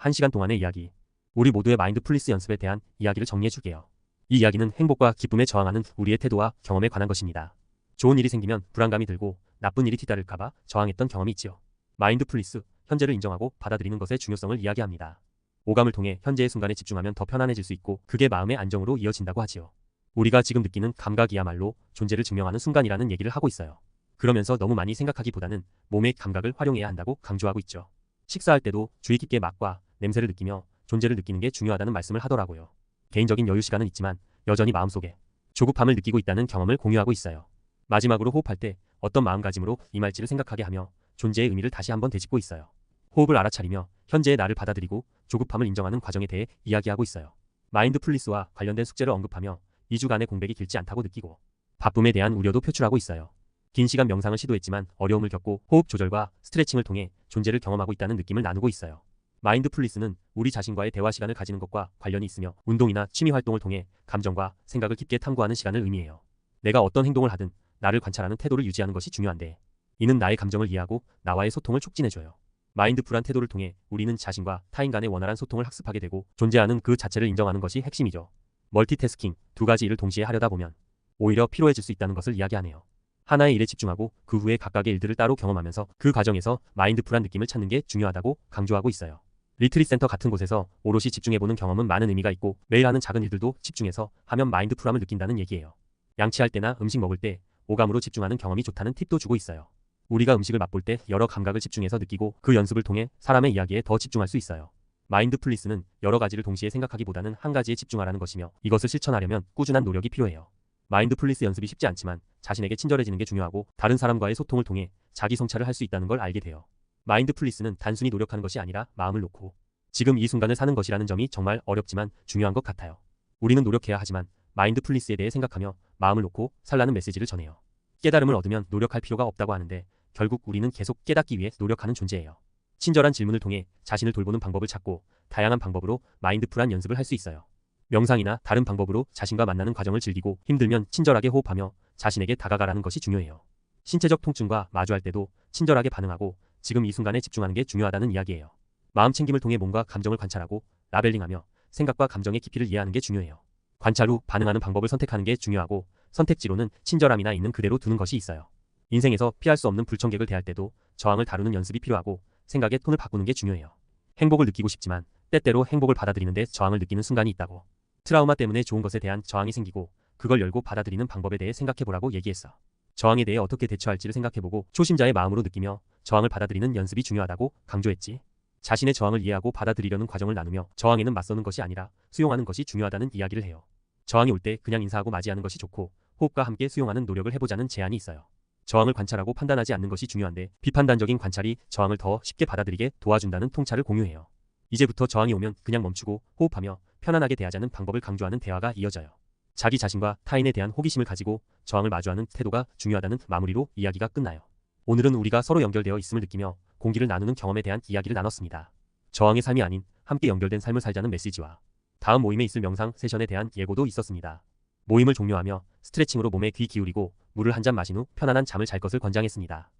1시간 동안의 이야기. 우리 모두의 마인드풀리스 연습에 대한 이야기를 정리해 줄게요. 이 이야기는 행복과 기쁨에 저항하는 우리의 태도와 경험에 관한 것입니다. 좋은 일이 생기면 불안감이 들고 나쁜 일이 뒤따를까봐 저항했던 경험이 있지요. 마인드풀리스, 현재를 인정하고 받아들이는 것의 중요성을 이야기합니다. 오감을 통해 현재의 순간에 집중하면 더 편안해질 수 있고 그게 마음의 안정으로 이어진다고 하지요. 우리가 지금 느끼는 감각이야말로 존재를 증명하는 순간이라는 얘기를 하고 있어요. 그러면서 너무 많이 생각하기보다는 몸의 감각을 활용해야 한다고 강조하고 있죠. 식사할 때도 주의 깊게 맛과 냄새를 느끼며 존재를 느끼는 게 중요하다는 말씀을 하더라고요. 개인적인 여유 시간은 있지만 여전히 마음속에 조급함을 느끼고 있다는 경험을 공유하고 있어요. 마지막으로 호흡할 때 어떤 마음가짐으로 임할지를 생각하게 하며 존재의 의미를 다시 한번 되짚고 있어요. 호흡을 알아차리며 현재의 나를 받아들이고 조급함을 인정하는 과정에 대해 이야기하고 있어요. 마인드풀리스와 관련된 숙제를 언급하며 2주간의 공백이 길지 않다고 느끼고 바쁨에 대한 우려도 표출하고 있어요. 긴 시간 명상을 시도했지만 어려움을 겪고 호흡 조절과 스트레칭을 통해 존재를 경험하고 있다는 느낌을 나누고 있어요. 마인드풀리스는 우리 자신과의 대화 시간을 가지는 것과 관련이 있으며 운동이나 취미 활동을 통해 감정과 생각을 깊게 탐구하는 시간을 의미해요. 내가 어떤 행동을 하든 나를 관찰하는 태도를 유지하는 것이 중요한데 이는 나의 감정을 이해하고 나와의 소통을 촉진해줘요. 마인드풀한 태도를 통해 우리는 자신과 타인 간의 원활한 소통을 학습하게 되고 존재하는 그 자체를 인정하는 것이 핵심이죠. 멀티태스킹, 두 가지 일을 동시에 하려다 보면 오히려 피로해질 수 있다는 것을 이야기하네요. 하나의 일에 집중하고 그 후에 각각의 일들을 따로 경험하면서 그 과정에서 마인드풀한 느낌을 찾는 게 중요하다고 강조하고 있어요. 리트릿 센터 같은 곳에서 오롯이 집중해보는 경험은 많은 의미가 있고 매일 하는 작은 일들도 집중해서 하면 마인드풀함을 느낀다는 얘기예요. 양치할 때나 음식 먹을 때 오감으로 집중하는 경험이 좋다는 팁도 주고 있어요. 우리가 음식을 맛볼 때 여러 감각을 집중해서 느끼고 그 연습을 통해 사람의 이야기에 더 집중할 수 있어요. 마인드풀리스는 여러 가지를 동시에 생각하기보다는 한 가지에 집중하라는 것이며 이것을 실천하려면 꾸준한 노력이 필요해요. 마인드풀리스 연습이 쉽지 않지만 자신에게 친절해지는 게 중요하고 다른 사람과의 소통을 통해 자기 성찰을 할 수 있다는 걸 알게 돼요. 마인드풀리스는 단순히 노력하는 것이 아니라 마음을 놓고 지금 이 순간을 사는 것이라는 점이 정말 어렵지만 중요한 것 같아요. 우리는 노력해야 하지만 마인드풀리스에 대해 생각하며 마음을 놓고 살라는 메시지를 전해요. 깨달음을 얻으면 노력할 필요가 없다고 하는데 결국 우리는 계속 깨닫기 위해 노력하는 존재예요. 친절한 질문을 통해 자신을 돌보는 방법을 찾고 다양한 방법으로 마인드풀한 연습을 할 수 있어요. 명상이나 다른 방법으로 자신과 만나는 과정을 즐기고 힘들면 친절하게 호흡하며 자신에게 다가가라는 것이 중요해요. 신체적 통증과 마주할 때도 친절하게 반응하고 지금 이 순간에 집중하는 게 중요하다는 이야기예요. 마음 챙김을 통해 몸과 감정을 관찰하고 라벨링하며 생각과 감정의 깊이를 이해하는 게 중요해요. 관찰 후 반응하는 방법을 선택하는 게 중요하고 선택지로는 친절함이나 있는 그대로 두는 것이 있어요. 인생에서 피할 수 없는 불청객을 대할 때도 저항을 다루는 연습이 필요하고 생각의 톤을 바꾸는 게 중요해요. 행복을 느끼고 싶지만 때때로 행복을 받아들이는데 저항을 느끼는 순간이 있다고. 트라우마 때문에 좋은 것에 대한 저항이 생기고 그걸 열고 받아들이는 방법에 대해 생각해보라고 얘기했어. 저항에 대해 어떻게 대처할지를 생각해보고 초심자의 마음으로 느끼며 저항을 받아들이는 연습이 중요하다고 강조했지. 자신의 저항을 이해하고 받아들이려는 과정을 나누며 저항에는 맞서는 것이 아니라 수용하는 것이 중요하다는 이야기를 해요. 저항이 올 때 그냥 인사하고 맞이하는 것이 좋고 호흡과 함께 수용하는 노력을 해보자는 제안이 있어요. 저항을 관찰하고 판단하지 않는 것이 중요한데 비판단적인 관찰이 저항을 더 쉽게 받아들이게 도와준다는 통찰을 공유해요. 이제부터 저항이 오면 그냥 멈추고 호흡하며 편안하게 대하자는 방법을 강조하는 대화가 이어져요. 자기 자신과 타인에 대한 호기심을 가지고 저항을 마주하는 태도가 중요하다는 마무리로 이야기가 끝나요. 오늘은 우리가 서로 연결되어 있음을 느끼며 공기를 나누는 경험에 대한 이야기를 나눴습니다. 저항의 삶이 아닌 함께 연결된 삶을 살자는 메시지와 다음 모임에 있을 명상 세션에 대한 예고도 있었습니다. 모임을 종료하며 스트레칭으로 몸에 귀 기울이고 물을 한 잔 마신 후 편안한 잠을 잘 것을 권장했습니다.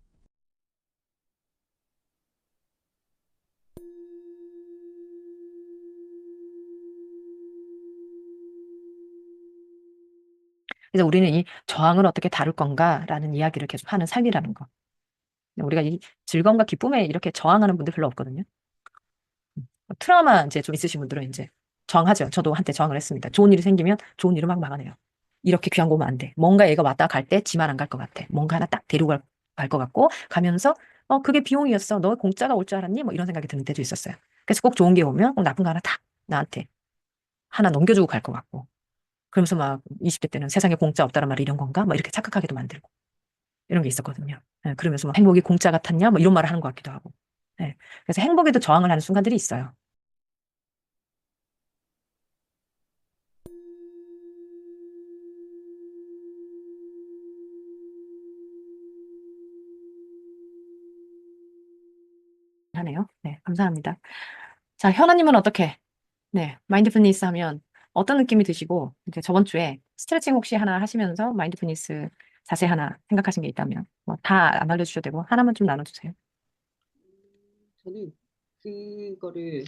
그래서 우리는 이 저항을 어떻게 다룰 건가라는 이야기를 계속 하는 삶이라는 거. 우리가 이 즐거움과 기쁨에 이렇게 저항하는 분들 별로 없거든요. 트라우마 이제 좀 있으신 분들은 이제 저항하죠. 저도 한때 저항을 했습니다. 좋은 일이 생기면 좋은 일을 막 막아내요. 이렇게 귀한 거 오면 안 돼. 뭔가 얘가 왔다 갈 때 지만 안 갈 것 같아. 뭔가 하나 딱 데리고 갈 것 같고 가면서 그게 비용이었어. 너 공짜가 올 줄 알았니? 뭐 이런 생각이 드는 때도 있었어요. 그래서 꼭 좋은 게 오면 꼭 나쁜 거 하나 딱 나한테 하나 넘겨주고 갈 것 같고. 그러면서 막 20대 때는 세상에 공짜 없다란 말이 이런 건가? 막 이렇게 착각하게도 만들고 이런 게 있었거든요. 예, 그러면서 막 행복이 공짜 같았냐? 뭐 이런 말을 하는 것 같기도 하고. 예, 그래서 행복에도 저항을 하는 순간들이 있어요. 하네요. 네, 감사합니다. 자, 현아님은 어떻게, 네, 마인드풀니스 하면 어떤 느낌이 드시고, 이제 저번 주에 스트레칭 혹시 하나 하시면서 마인드풀니스 자세 하나 생각하신 게 있다면, 뭐 다 안 알려주셔도 되고, 하나만 좀 나눠주세요. 저는 그거를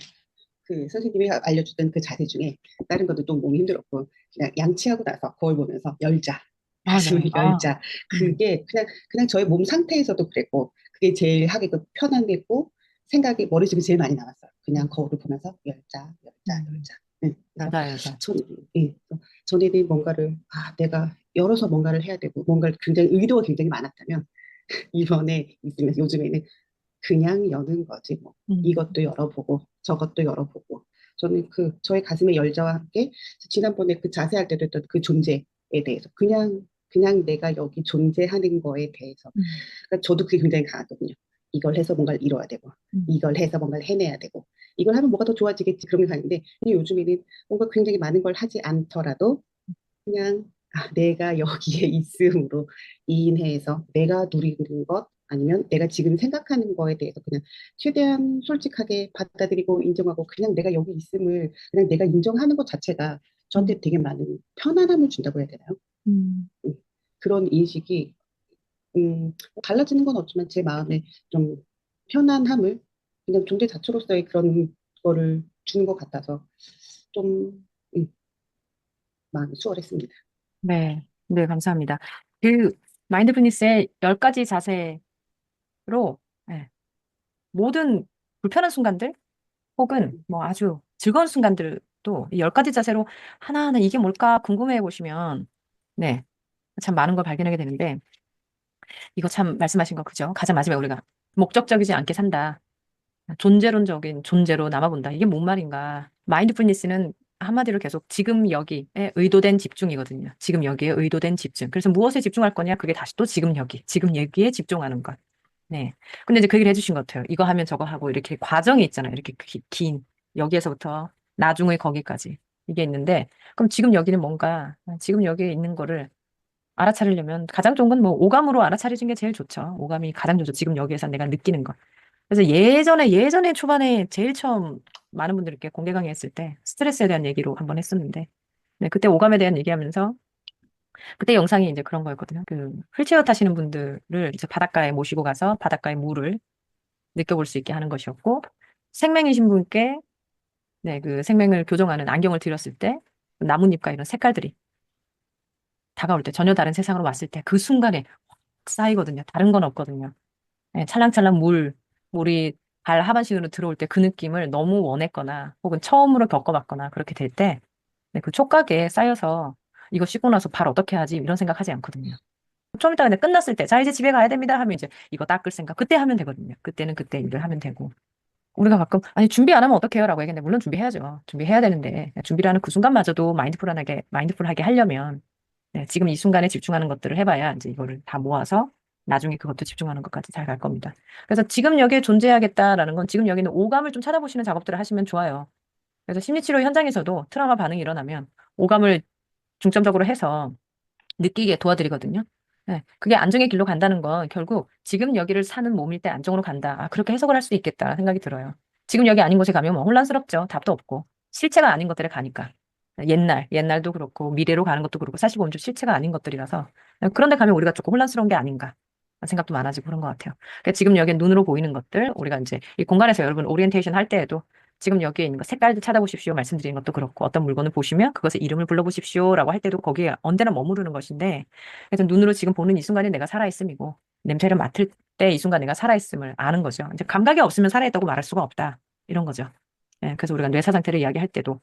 그 선생님이 알려주던 그 자세 중에 다른 것도 또 몸이 힘들었고 그냥 양치하고 나서 거울 보면서 열자. 가슴을 맞아요. 열자. 음, 그게 그냥 저의 몸 상태에서도 그랬고 그게 제일 하기가 편안했고 생각이 머릿속에 제일 많이 나왔어요. 그냥 거울을 보면서 열자, 열자, 음, 열자. 네. 그래서 맞아요, 맞아요. 예, 전에는 뭔가를 내가 열어서 뭔가를 해야 되고 뭔가를 굉장히 의도가 굉장히 많았다면 이번에 있으면 요즘에는 그냥 여는 거지 뭐 음, 이것도 열어보고 저것도 열어보고 저는 그 저의 가슴의 열자와 함께 지난번에 그 자세할 때도 했던 그 존재에 대해서 그냥 내가 여기 존재하는 거에 대해서 음, 그러니까 저도 그게 굉장히 강하거든요. 이걸 해서 뭔가를 이뤄야 되고 음, 이걸 해서 뭔가를 해내야 되고 이걸 하면 뭐가 더 좋아지겠지 그런 게 가는데 요즘에는 뭔가 굉장히 많은 걸 하지 않더라도 그냥 내가 여기에 있음으로 인해서 내가 누리는 것 아니면 내가 지금 생각하는 거에 대해서 그냥 최대한 솔직하게 받아들이고 인정하고 그냥 내가 여기 있음을 그냥 내가 인정하는 것 자체가 음, 저한테 되게 많은 편안함을 준다고 해야 되나요? 음. 음, 그런 인식이 달라지는 건 없지만 제 마음에 좀 편안함을 그냥 존재 자체로서의 그런 거를 주는 것 같아서 좀 마음이 수월했습니다. 네, 네, 감사합니다. 그 마인드풀니스의 10가지 자세로 네, 모든 불편한 순간들 혹은 뭐 아주 즐거운 순간들도 이 10가지 자세로 하나하나 이게 뭘까 궁금해 보시면 네, 참 많은 걸 발견하게 되는데 이거 참 말씀하신 거 그죠? 가장 마지막에 우리가 목적적이지 않게 산다. 존재론적인 존재로 남아본다. 이게 뭔 말인가? 마인드풀니스는 한마디로 계속 지금 여기에 의도된 집중이거든요. 지금 여기에 의도된 집중. 그래서 무엇에 집중할 거냐? 그게 다시 또 지금 여기, 지금 여기에 집중하는 것. 네. 근데 이제 그 얘기를 해주신 것 같아요. 이거 하면 저거 하고 이렇게 과정이 있잖아요. 이렇게 긴 여기에서부터 나중에 거기까지 이게 있는데 그럼 지금 여기는 뭔가 지금 여기에 있는 거를 알아차리려면 가장 좋은 건 뭐 오감으로 알아차리는 게 제일 좋죠. 오감이 가장 좋죠. 지금 여기에서 내가 느끼는 거. 그래서 예전에 초반에 제일 처음 많은 분들께 공개 강의했을 때 스트레스에 대한 얘기로 한번 했었는데, 네, 그때 오감에 대한 얘기하면서 그때 영상이 이제 그런 거였거든요. 그 휠체어 타시는 분들을 이제 바닷가에 모시고 가서 바닷가의 물을 느껴볼 수 있게 하는 것이었고, 생맹이신 분께 네, 그 생맹을 교정하는 안경을 드렸을 때 나뭇잎과 이런 색깔들이 다가올 때 전혀 다른 세상으로 왔을 때 그 순간에 확 쌓이거든요. 다른 건 없거든요. 네, 찰랑찰랑 물이 발 하반신으로 들어올 때 그 느낌을 너무 원했거나 혹은 처음으로 겪어봤거나 그렇게 될 때, 네, 그 촉각에 쌓여서 이거 씻고 나서 발 어떻게 하지? 이런 생각하지 않거든요. 좀 이따 근데 끝났을 때, 자, 이제 집에 가야 됩니다 하면 이제 이거 닦을 생각, 그때 하면 되거든요. 그때는 그때 일을 하면 되고. 우리가 가끔, 아니, 준비 안 하면 어떡해요? 라고 얘기하는데, 물론 준비해야죠. 준비해야 되는데, 준비를 하는 그 순간마저도 마인드풀하게 하려면, 네, 지금 이 순간에 집중하는 것들을 해봐야 이제 이거를 다 모아서 나중에 그것도 집중하는 것까지 잘 갈 겁니다. 그래서 지금 여기에 존재하겠다라는 건 지금 여기는 오감을 좀 찾아보시는 작업들을 하시면 좋아요. 그래서 심리치료 현장에서도 트라우마 반응이 일어나면 오감을 중점적으로 해서 느끼게 도와드리거든요. 네, 그게 안정의 길로 간다는 건 결국 지금 여기를 사는 몸일 때 안정으로 간다. 아, 그렇게 해석을 할 수 있겠다 생각이 들어요. 지금 여기 아닌 곳에 가면 뭐 혼란스럽죠. 답도 없고. 실체가 아닌 것들에 가니까. 옛날도 그렇고 미래로 가는 것도 그렇고 사실 보면 좀 실체가 아닌 것들이라서 그런데 가면 우리가 조금 혼란스러운 게 아닌가 생각도 많아지고 그런 것 같아요. 그러니까 지금 여기 눈으로 보이는 것들 우리가 이제 이 공간에서 여러분 오리엔테이션 할 때에도 지금 여기에 있는 거 색깔들 찾아보십시오 말씀드린 것도 그렇고 어떤 물건을 보시면 그것의 이름을 불러보십시오라고 할 때도 거기에 언제나 머무르는 것인데 그래서 눈으로 지금 보는 이 순간에 내가 살아있음이고 냄새를 맡을 때 이 순간 내가 살아있음을 아는 거죠. 이제 감각이 없으면 살아있다고 말할 수가 없다 이런 거죠. 예, 그래서 우리가 뇌사 상태를 이야기할 때도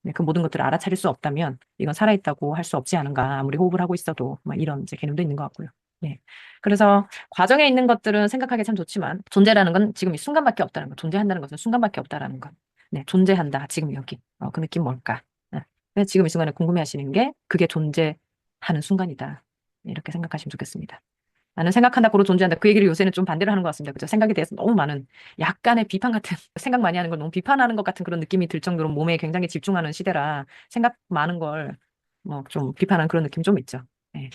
네, 그 모든 것들을 알아차릴 수 없다면 이건 살아있다고 할 수 없지 않은가 아무리 호흡을 하고 있어도 막 이런 이제 개념도 있는 것 같고요. 예. 그래서 과정에 있는 것들은 생각하기 참 좋지만 존재라는 건 지금 이 순간밖에 없다는 거. 존재한다는 것은 순간밖에 없다라는 것. 네, 존재한다. 지금 여기. 그 느낌 뭘까? 네, 지금 이 순간에 궁금해하시는 게 그게 존재하는 순간이다. 네, 이렇게 생각하시면 좋겠습니다. 나는 생각한다, 고로 존재한다. 그 얘기를 요새는 좀 반대로 하는 것 같습니다. 그죠? 생각에 대해서 너무 많은 약간의 비판 같은 생각 많이 하는 걸 너무 비판하는 것 같은 그런 느낌이 들 정도로 몸에 굉장히 집중하는 시대라 생각 많은 걸 뭐 좀 비판하는 그런 느낌 좀 있죠. 네.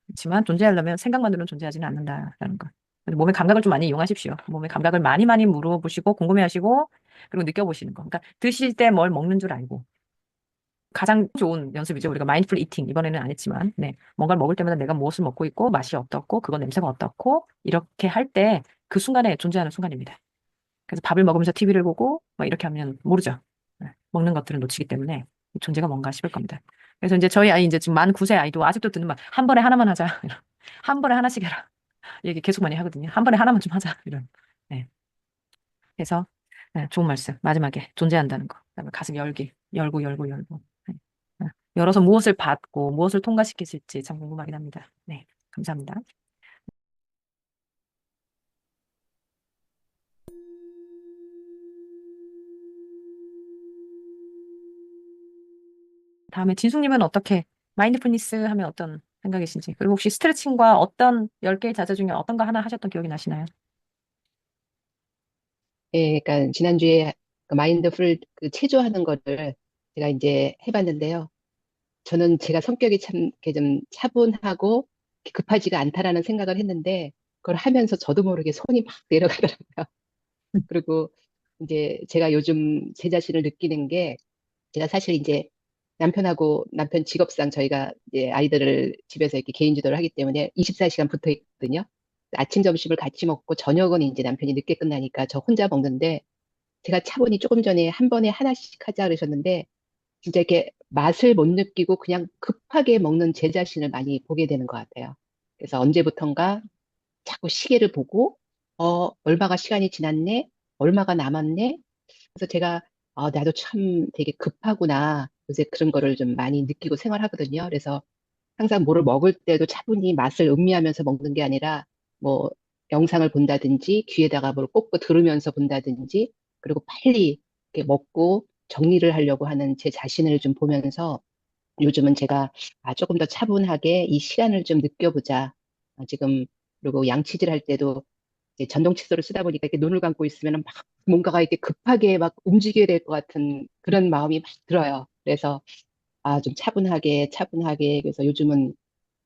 그렇지만 존재하려면 생각만으로는 존재하지는 않는다라는 거. 그래서 몸의 감각을 좀 많이 이용하십시오. 몸의 감각을 많이 많이 물어보시고 궁금해하시고 그리고 느껴보시는 거. 그러니까 드실 때 뭘 먹는 줄 알고 가장 좋은 연습이죠. 우리가 마인드풀 이팅 이번에는 안 했지만 네. 뭔가를 먹을 때마다 내가 무엇을 먹고 있고 맛이 어떻고 그건 냄새가 어떻고 이렇게 할 때 그 순간에 존재하는 순간입니다. 그래서 밥을 먹으면서 TV를 보고 막 이렇게 하면 모르죠. 먹는 것들을 놓치기 때문에 이 존재가 뭔가 싶을 겁니다. 그래서 이제 저희 아이 이제 지금 만 9세 아이도 아직도 듣는 말, 한 번에 하나만 하자. 한 번에 하나씩 해라. 얘기 계속 많이 하거든요. 한 번에 하나만 좀 하자. 이런. 네. 그래서 네, 좋은 말씀. 마지막에 존재한다는 거. 그다음에 가슴 열기. 열고 열고 열고. 네. 네. 열어서 무엇을 받고 무엇을 통과시키실지 참 궁금하긴 합니다. 네. 감사합니다. 다음에 진숙님은 어떻게 마인드풀니스 하면 어떤 생각이신지 그리고 혹시 스트레칭과 어떤 10개의 자세 중에 어떤 거 하나 하셨던 기억이 나시나요? 예, 그러니까 지난주에 그 마인드풀 그 체조하는 거를 제가 이제 해봤는데요. 저는 제가 성격이 참 이렇게 좀 차분하고 급하지가 않다라는 생각을 했는데 그걸 하면서 저도 모르게 손이 막 내려가더라고요. 그리고 이제 제가 요즘 제 자신을 느끼는 게 제가 사실 이제 남편하고 남편 직업상 저희가 이제 아이들을 집에서 이렇게 개인 주도를 하기 때문에 24시간 붙어 있거든요. 아침, 점심을 같이 먹고 저녁은 이제 남편이 늦게 끝나니까 저 혼자 먹는데 제가 차분히 조금 전에 한 번에 하나씩 하자 그러셨는데 진짜 이렇게 맛을 못 느끼고 그냥 급하게 먹는 제 자신을 많이 보게 되는 것 같아요. 그래서 언제부턴가 자꾸 시계를 보고 얼마가 시간이 지났네, 얼마가 남았네. 그래서 제가 나도 참 되게 급하구나. 요새 그런 거를 좀 많이 느끼고 생활하거든요. 그래서 항상 뭐를 먹을 때도 차분히 맛을 음미하면서 먹는 게 아니라 뭐 영상을 본다든지 귀에다가 뭘 꽂고 들으면서 본다든지 그리고 빨리 이렇게 먹고 정리를 하려고 하는 제 자신을 좀 보면서 요즘은 제가 조금 더 차분하게 이 시간을 좀 느껴보자. 지금 그리고 양치질 할 때도 이제 전동 칫솔을 쓰다 보니까 이렇게 눈을 감고 있으면 막 뭔가가 이렇게 급하게 막 움직여야 될 것 같은 그런 마음이 막 들어요. 그래서 좀 차분하게 차분하게 그래서 요즘은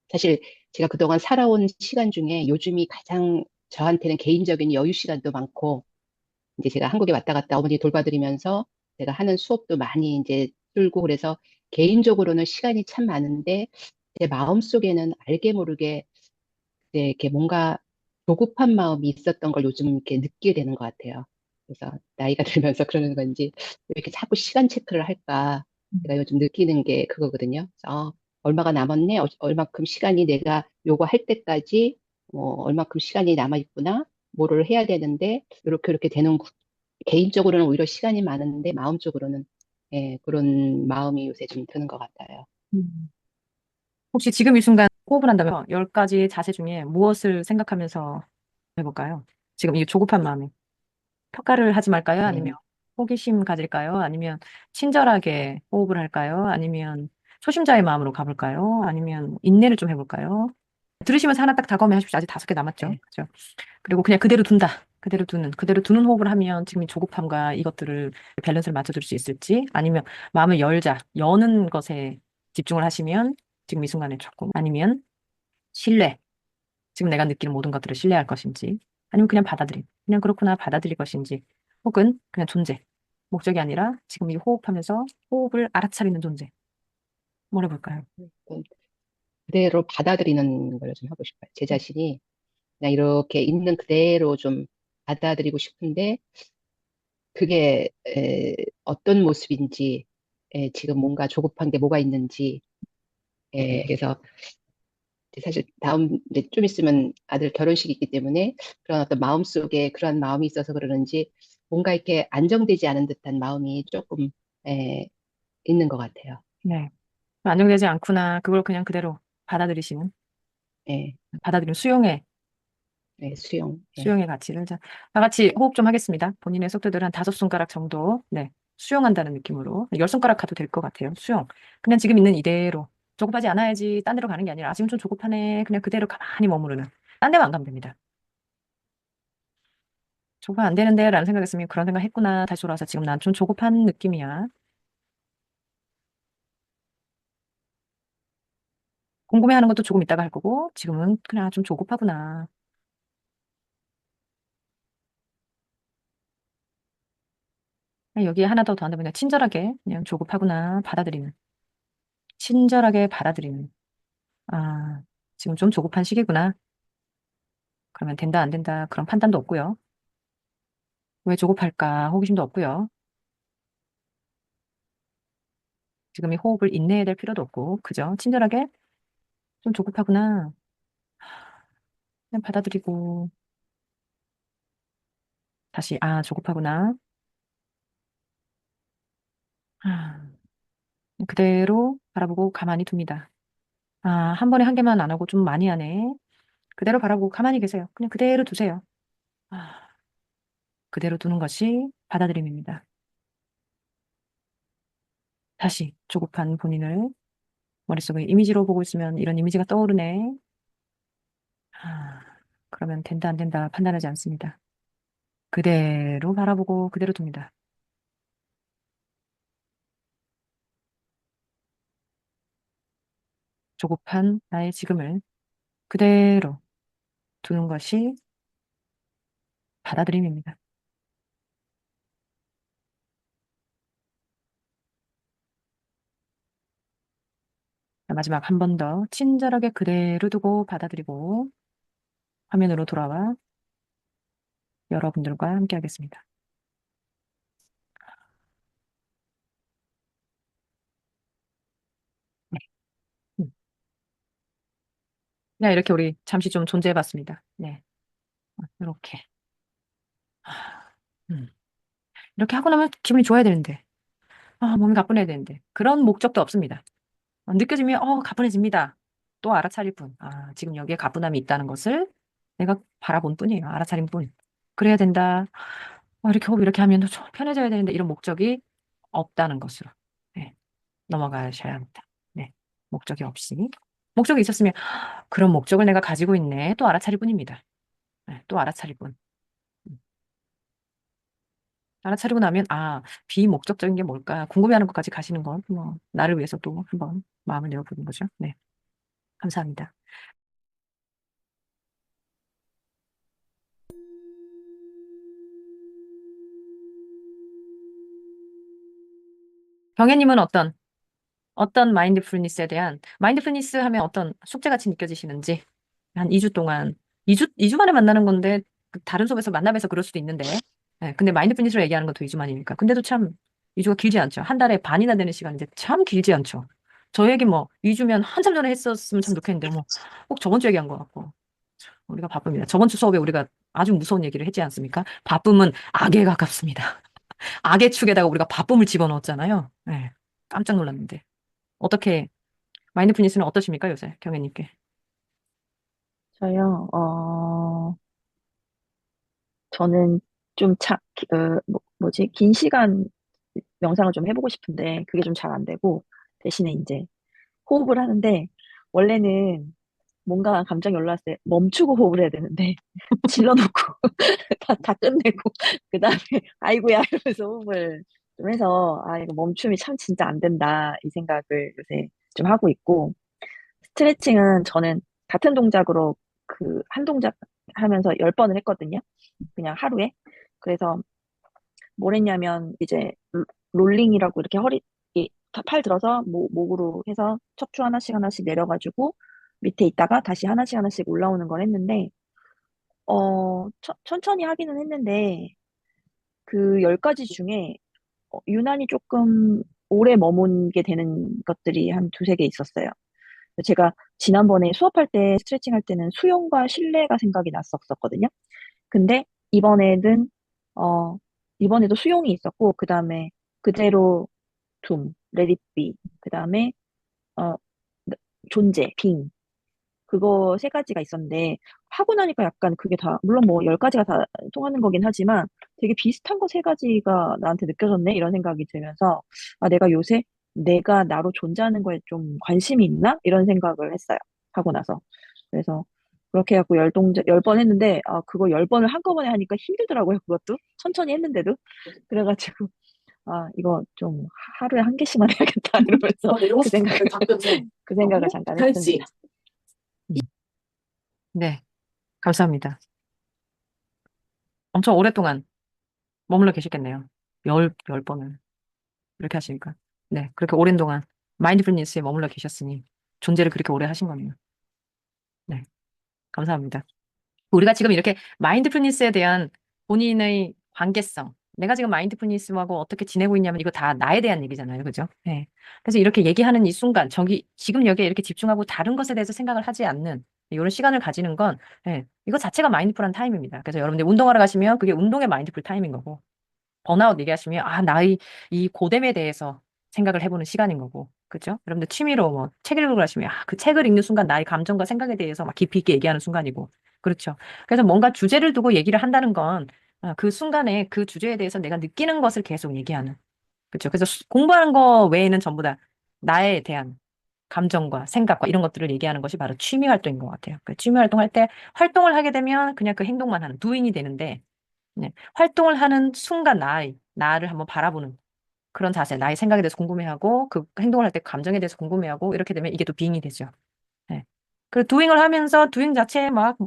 사실 제가 그동안 살아온 시간 중에 요즘이 가장 저한테는 개인적인 여유 시간도 많고 이제 제가 한국에 왔다 갔다 어머니 돌봐드리면서 제가 하는 수업도 많이 이제 줄고 그래서 개인적으로는 시간이 참 많은데 제 마음속에는 알게 모르게 이제 이렇게 뭔가 조급한 마음이 있었던 걸 요즘 이렇게 느끼게 되는 것 같아요. 그래서 나이가 들면서 그러는 건지 왜 이렇게 자꾸 시간 체크를 할까? 제가 요즘 느끼는 게 그거거든요. 그래서 얼마가 남았네? 얼마큼 시간이 내가 요거 할 때까지 얼마큼 시간이 남아 있구나? 뭐를 해야 되는데 이렇게 되는 개인적으로는 오히려 시간이 많은데 마음적으로는 예, 그런 마음이 요새 좀 드는 것 같아요. 음. 혹시 지금 이 순간 호흡을 한다면 10가지 자세 중에 무엇을 생각하면서 해볼까요? 지금 이 조급한 마음에 평가를 하지 말까요? 아니면 네. 호기심 가질까요? 아니면 친절하게 호흡을 할까요? 아니면 초심자의 마음으로 가볼까요? 아니면 인내를 좀 해볼까요? 들으시면서 하나 딱 다검해 하십시오. 아직 5개 남았죠. 네. 그죠? 그리고 그냥 그대로 둔다. 그대로 두는 호흡을 하면 지금 이 조급함과 이것들을 밸런스를 맞춰줄 수 있을지 아니면 마음을 열자. 여는 것에 집중을 하시면 지금 이 순간에 조금 아니면 신뢰. 지금 내가 느끼는 모든 것들을 신뢰할 것인지 아니면 그냥 받아들임. 그냥 그렇구나 받아들일 것인지 혹은 그냥 존재. 목적이 아니라 지금 이 호흡하면서 호흡을 알아차리는 존재. 뭘 해볼까요? 좀 그대로 받아들이는 걸 좀 하고 싶어요. 제 자신이 그냥 이렇게 있는 그대로 좀 받아들이고 싶은데 그게 어떤 모습인지 지금 뭔가 조급한 게 뭐가 있는지 그래서 이제 사실 다음 이제 좀 있으면 아들 결혼식이 있기 때문에 그런 어떤 마음속에 그런 마음이 있어서 그러는지 뭔가 이렇게 안정되지 않은 듯한 마음이 조금 에, 있는 것 같아요. 네. 안정되지 않구나. 그걸 그냥 그대로 받아들이시는, 예, 받아들이는 수용의, 수용. 예. 수용의 가치를. 자, 다 같이 호흡 좀 하겠습니다. 본인의 속도들 한 5손가락 정도, 네. 수용한다는 느낌으로. 10손가락 가도 될 것 같아요. 수용. 그냥 지금 있는 이대로. 조급하지 않아야지 딴 데로 가는 게 아니라, 지금 좀 조급하네. 그냥 그대로 가만히 머무르는. 딴 데만 안 가면 됩니다. 조금 안 되는데 라는 생각했으면 그런 생각 했구나. 다시 돌아와서 지금 난 좀 조급한 느낌이야. 궁금해하는 것도 조금 이따가 할 거고, 지금은 그냥 좀 조급하구나. 그냥 여기에 하나 더 더한다면 그냥 친절하게 그냥 조급하구나 받아들이는. 친절하게 받아들이는. 아, 지금 좀 조급한 시기구나. 그러면 된다, 안 된다. 그런 판단도 없고요. 왜 조급할까? 호기심도 없고요. 지금 이 호흡을 인내해야 될 필요도 없고, 그죠? 친절하게 좀 조급하구나. 그냥 받아들이고, 다시, 조급하구나. 아, 그대로 바라보고 가만히 둡니다. 한 번에 한 개만 안 하고 좀 많이 하네. 그대로 바라보고 가만히 계세요. 그냥 그대로 두세요. 아, 그대로 두는 것이 받아들임입니다. 다시 조급한 본인을 머릿속에 이미지로 보고 있으면 이런 이미지가 떠오르네. 아, 그러면 된다, 안 된다 판단하지 않습니다. 그대로 바라보고 그대로 둡니다. 조급한 나의 지금을 그대로 두는 것이 받아들임입니다. 마지막 한 번 더 친절하게 그대로 두고 받아들이고 화면으로 돌아와 여러분들과 함께 하겠습니다. 네. 음. 네, 이렇게 우리 잠시 좀 존재해 봤습니다. 네. 이렇게. 음. 이렇게 하고 나면 기분이 좋아야 되는데, 몸이 가뿐해야 되는데, 그런 목적도 없습니다. 느껴지면, 가뿐해집니다. 또 알아차릴 뿐. 지금 여기에 가뿐함이 있다는 것을 내가 바라본 뿐이에요. 알아차린 뿐. 그래야 된다. 이렇게 호흡 이렇게 하면 좀 편해져야 되는데, 이런 목적이 없다는 것으로. 네. 넘어가셔야 합니다. 네. 목적이 없이. 목적이 있었으면, 그런 목적을 내가 가지고 있네. 또 알아차릴 뿐입니다. 네. 또 알아차릴 뿐. 음. 알아차리고 나면, 비목적적인 게 뭘까? 궁금해하는 것까지 가시는 건, 나를 위해서 또 한번 마음을 열어보는 거죠. 네. 감사합니다. 경혜님은 어떤 마인드풀니스에 대한, 마인드풀니스 하면 어떤 숙제같이 느껴지시는지, 한 2주 동안, 2주 만에 만나는 건데, 다른 수업에서 만나뵈서 그럴 수도 있는데, 네, 근데 마인드풀니스로 얘기하는 것도 2주 만이니까. 근데도 참, 2주가 길지 않죠. 한 달에 반이나 되는 시간인데 참 길지 않죠. 저에게 2주면 한참 전에 했었으면 참 좋겠는데, 꼭 저번 주 얘기한 것 같고. 우리가 바쁩니다. 저번 주 수업에 우리가 아주 무서운 얘기를 했지 않습니까? 바쁨은 악에 가깝습니다. 악의 축에다가 우리가 바쁨을 집어넣었잖아요. 네, 깜짝 놀랐는데. 어떻게, 마인드풀니스는 어떠십니까, 요새, 경혜님께? 저요, 저는 좀 뭐지, 긴 시간 명상을 좀 해보고 싶은데, 그게 좀 잘 안 되고, 대신에 이제 호흡을 하는데, 원래는 뭔가 감정이 올라왔을 때 멈추고 호흡을 해야 되는데, 질러놓고, 다 끝내고, 그 다음에, 아이고야, 이러면서 호흡을 좀 해서, 이거 멈춤이 참 진짜 안 된다, 이 생각을 요새 좀 하고 있고, 스트레칭은 저는 같은 동작으로 한 동작 하면서 10번을 했거든요. 그냥 하루에. 그래서 뭘 했냐면 이제 롤링이라고 이렇게 팔 들어서 목으로 해서 척추 하나씩 하나씩 내려가지고 밑에 있다가 다시 하나씩 하나씩 올라오는 걸 했는데, 천천히 하기는 했는데 그 10가지 중에 유난히 조금 오래 머문게 되는 것들이 한 두세 개 있었어요. 제가 지난번에 수업할 때 스트레칭 할 때는 수영과 실내가 생각이 났었거든요. 근데 이번에는 어 이번에도 수용이 있었고 그다음에 그대로 let it be. 그다음에 어 존재, being. 그거 세 가지가 있었는데 하고 나니까 약간 그게 다 물론 10가지가 다 통하는 거긴 하지만 되게 비슷한 거 세 가지가 나한테 느껴졌네 이런 생각이 들면서 내가 요새 내가 나로 존재하는 거에 좀 관심이 있나 이런 생각을 했어요. 하고 나서 그래서 그렇게 해갖고 열 번 했는데 그거 10번을 한꺼번에 하니까 힘들더라고요. 그것도 천천히 했는데도 그래가지고 이거 좀 하루에 한 개씩만 해야겠다 이러면서 그 생각을 잠깐 했습니다. 네, 감사합니다. 엄청 오랫동안 머물러 계시겠네요. 열 번을. 이렇게 하시니까. 네, 그렇게 오랜 동안 마인드풀니스에 머물러 계셨으니 존재를 그렇게 오래 하신 거네요. 네, 감사합니다. 우리가 지금 이렇게 마인드풀니스에 대한 본인의 관계성, 내가 지금 마인드풀니스하고 어떻게 지내고 있냐면 이거 다 나에 대한 얘기잖아요. 그죠? 예. 그래서 이렇게 얘기하는 이 순간, 지금 여기에 이렇게 집중하고 다른 것에 대해서 생각을 하지 않는 이런 시간을 가지는 건, 예, 이거 자체가 마인드풀한 타임입니다. 그래서 여러분들 운동하러 가시면 그게 운동의 마인드풀 타임인 거고, 번아웃 얘기하시면, 나의 이 고됨에 대해서 생각을 해보는 시간인 거고, 그죠? 여러분들 취미로 뭐 책 읽으러 가시면, 그 책을 읽는 순간 나의 감정과 생각에 대해서 막 깊이 있게 얘기하는 순간이고, 그렇죠. 그래서 뭔가 주제를 두고 얘기를 한다는 건, 그 순간에 그 주제에 대해서 내가 느끼는 것을 계속 얘기하는, 그렇죠. 그래서 공부하는 거 외에는 전부 다 나에 대한 감정과 생각과 이런 것들을 얘기하는 것이 바로 취미 활동인 것 같아요. 그 취미 활동할 때 활동을 하게 되면 그냥 그 행동만 하는, 도인이 되는데, 네. 활동을 하는 순간 나를 한번 바라보는 그런 자세, 나의 생각에 대해서 궁금해하고, 그 행동을 할 때 감정에 대해서 궁금해하고, 이렇게 되면 이게 또 빙이 되죠. 네. 그 도잉을 하면서 도잉 자체에 막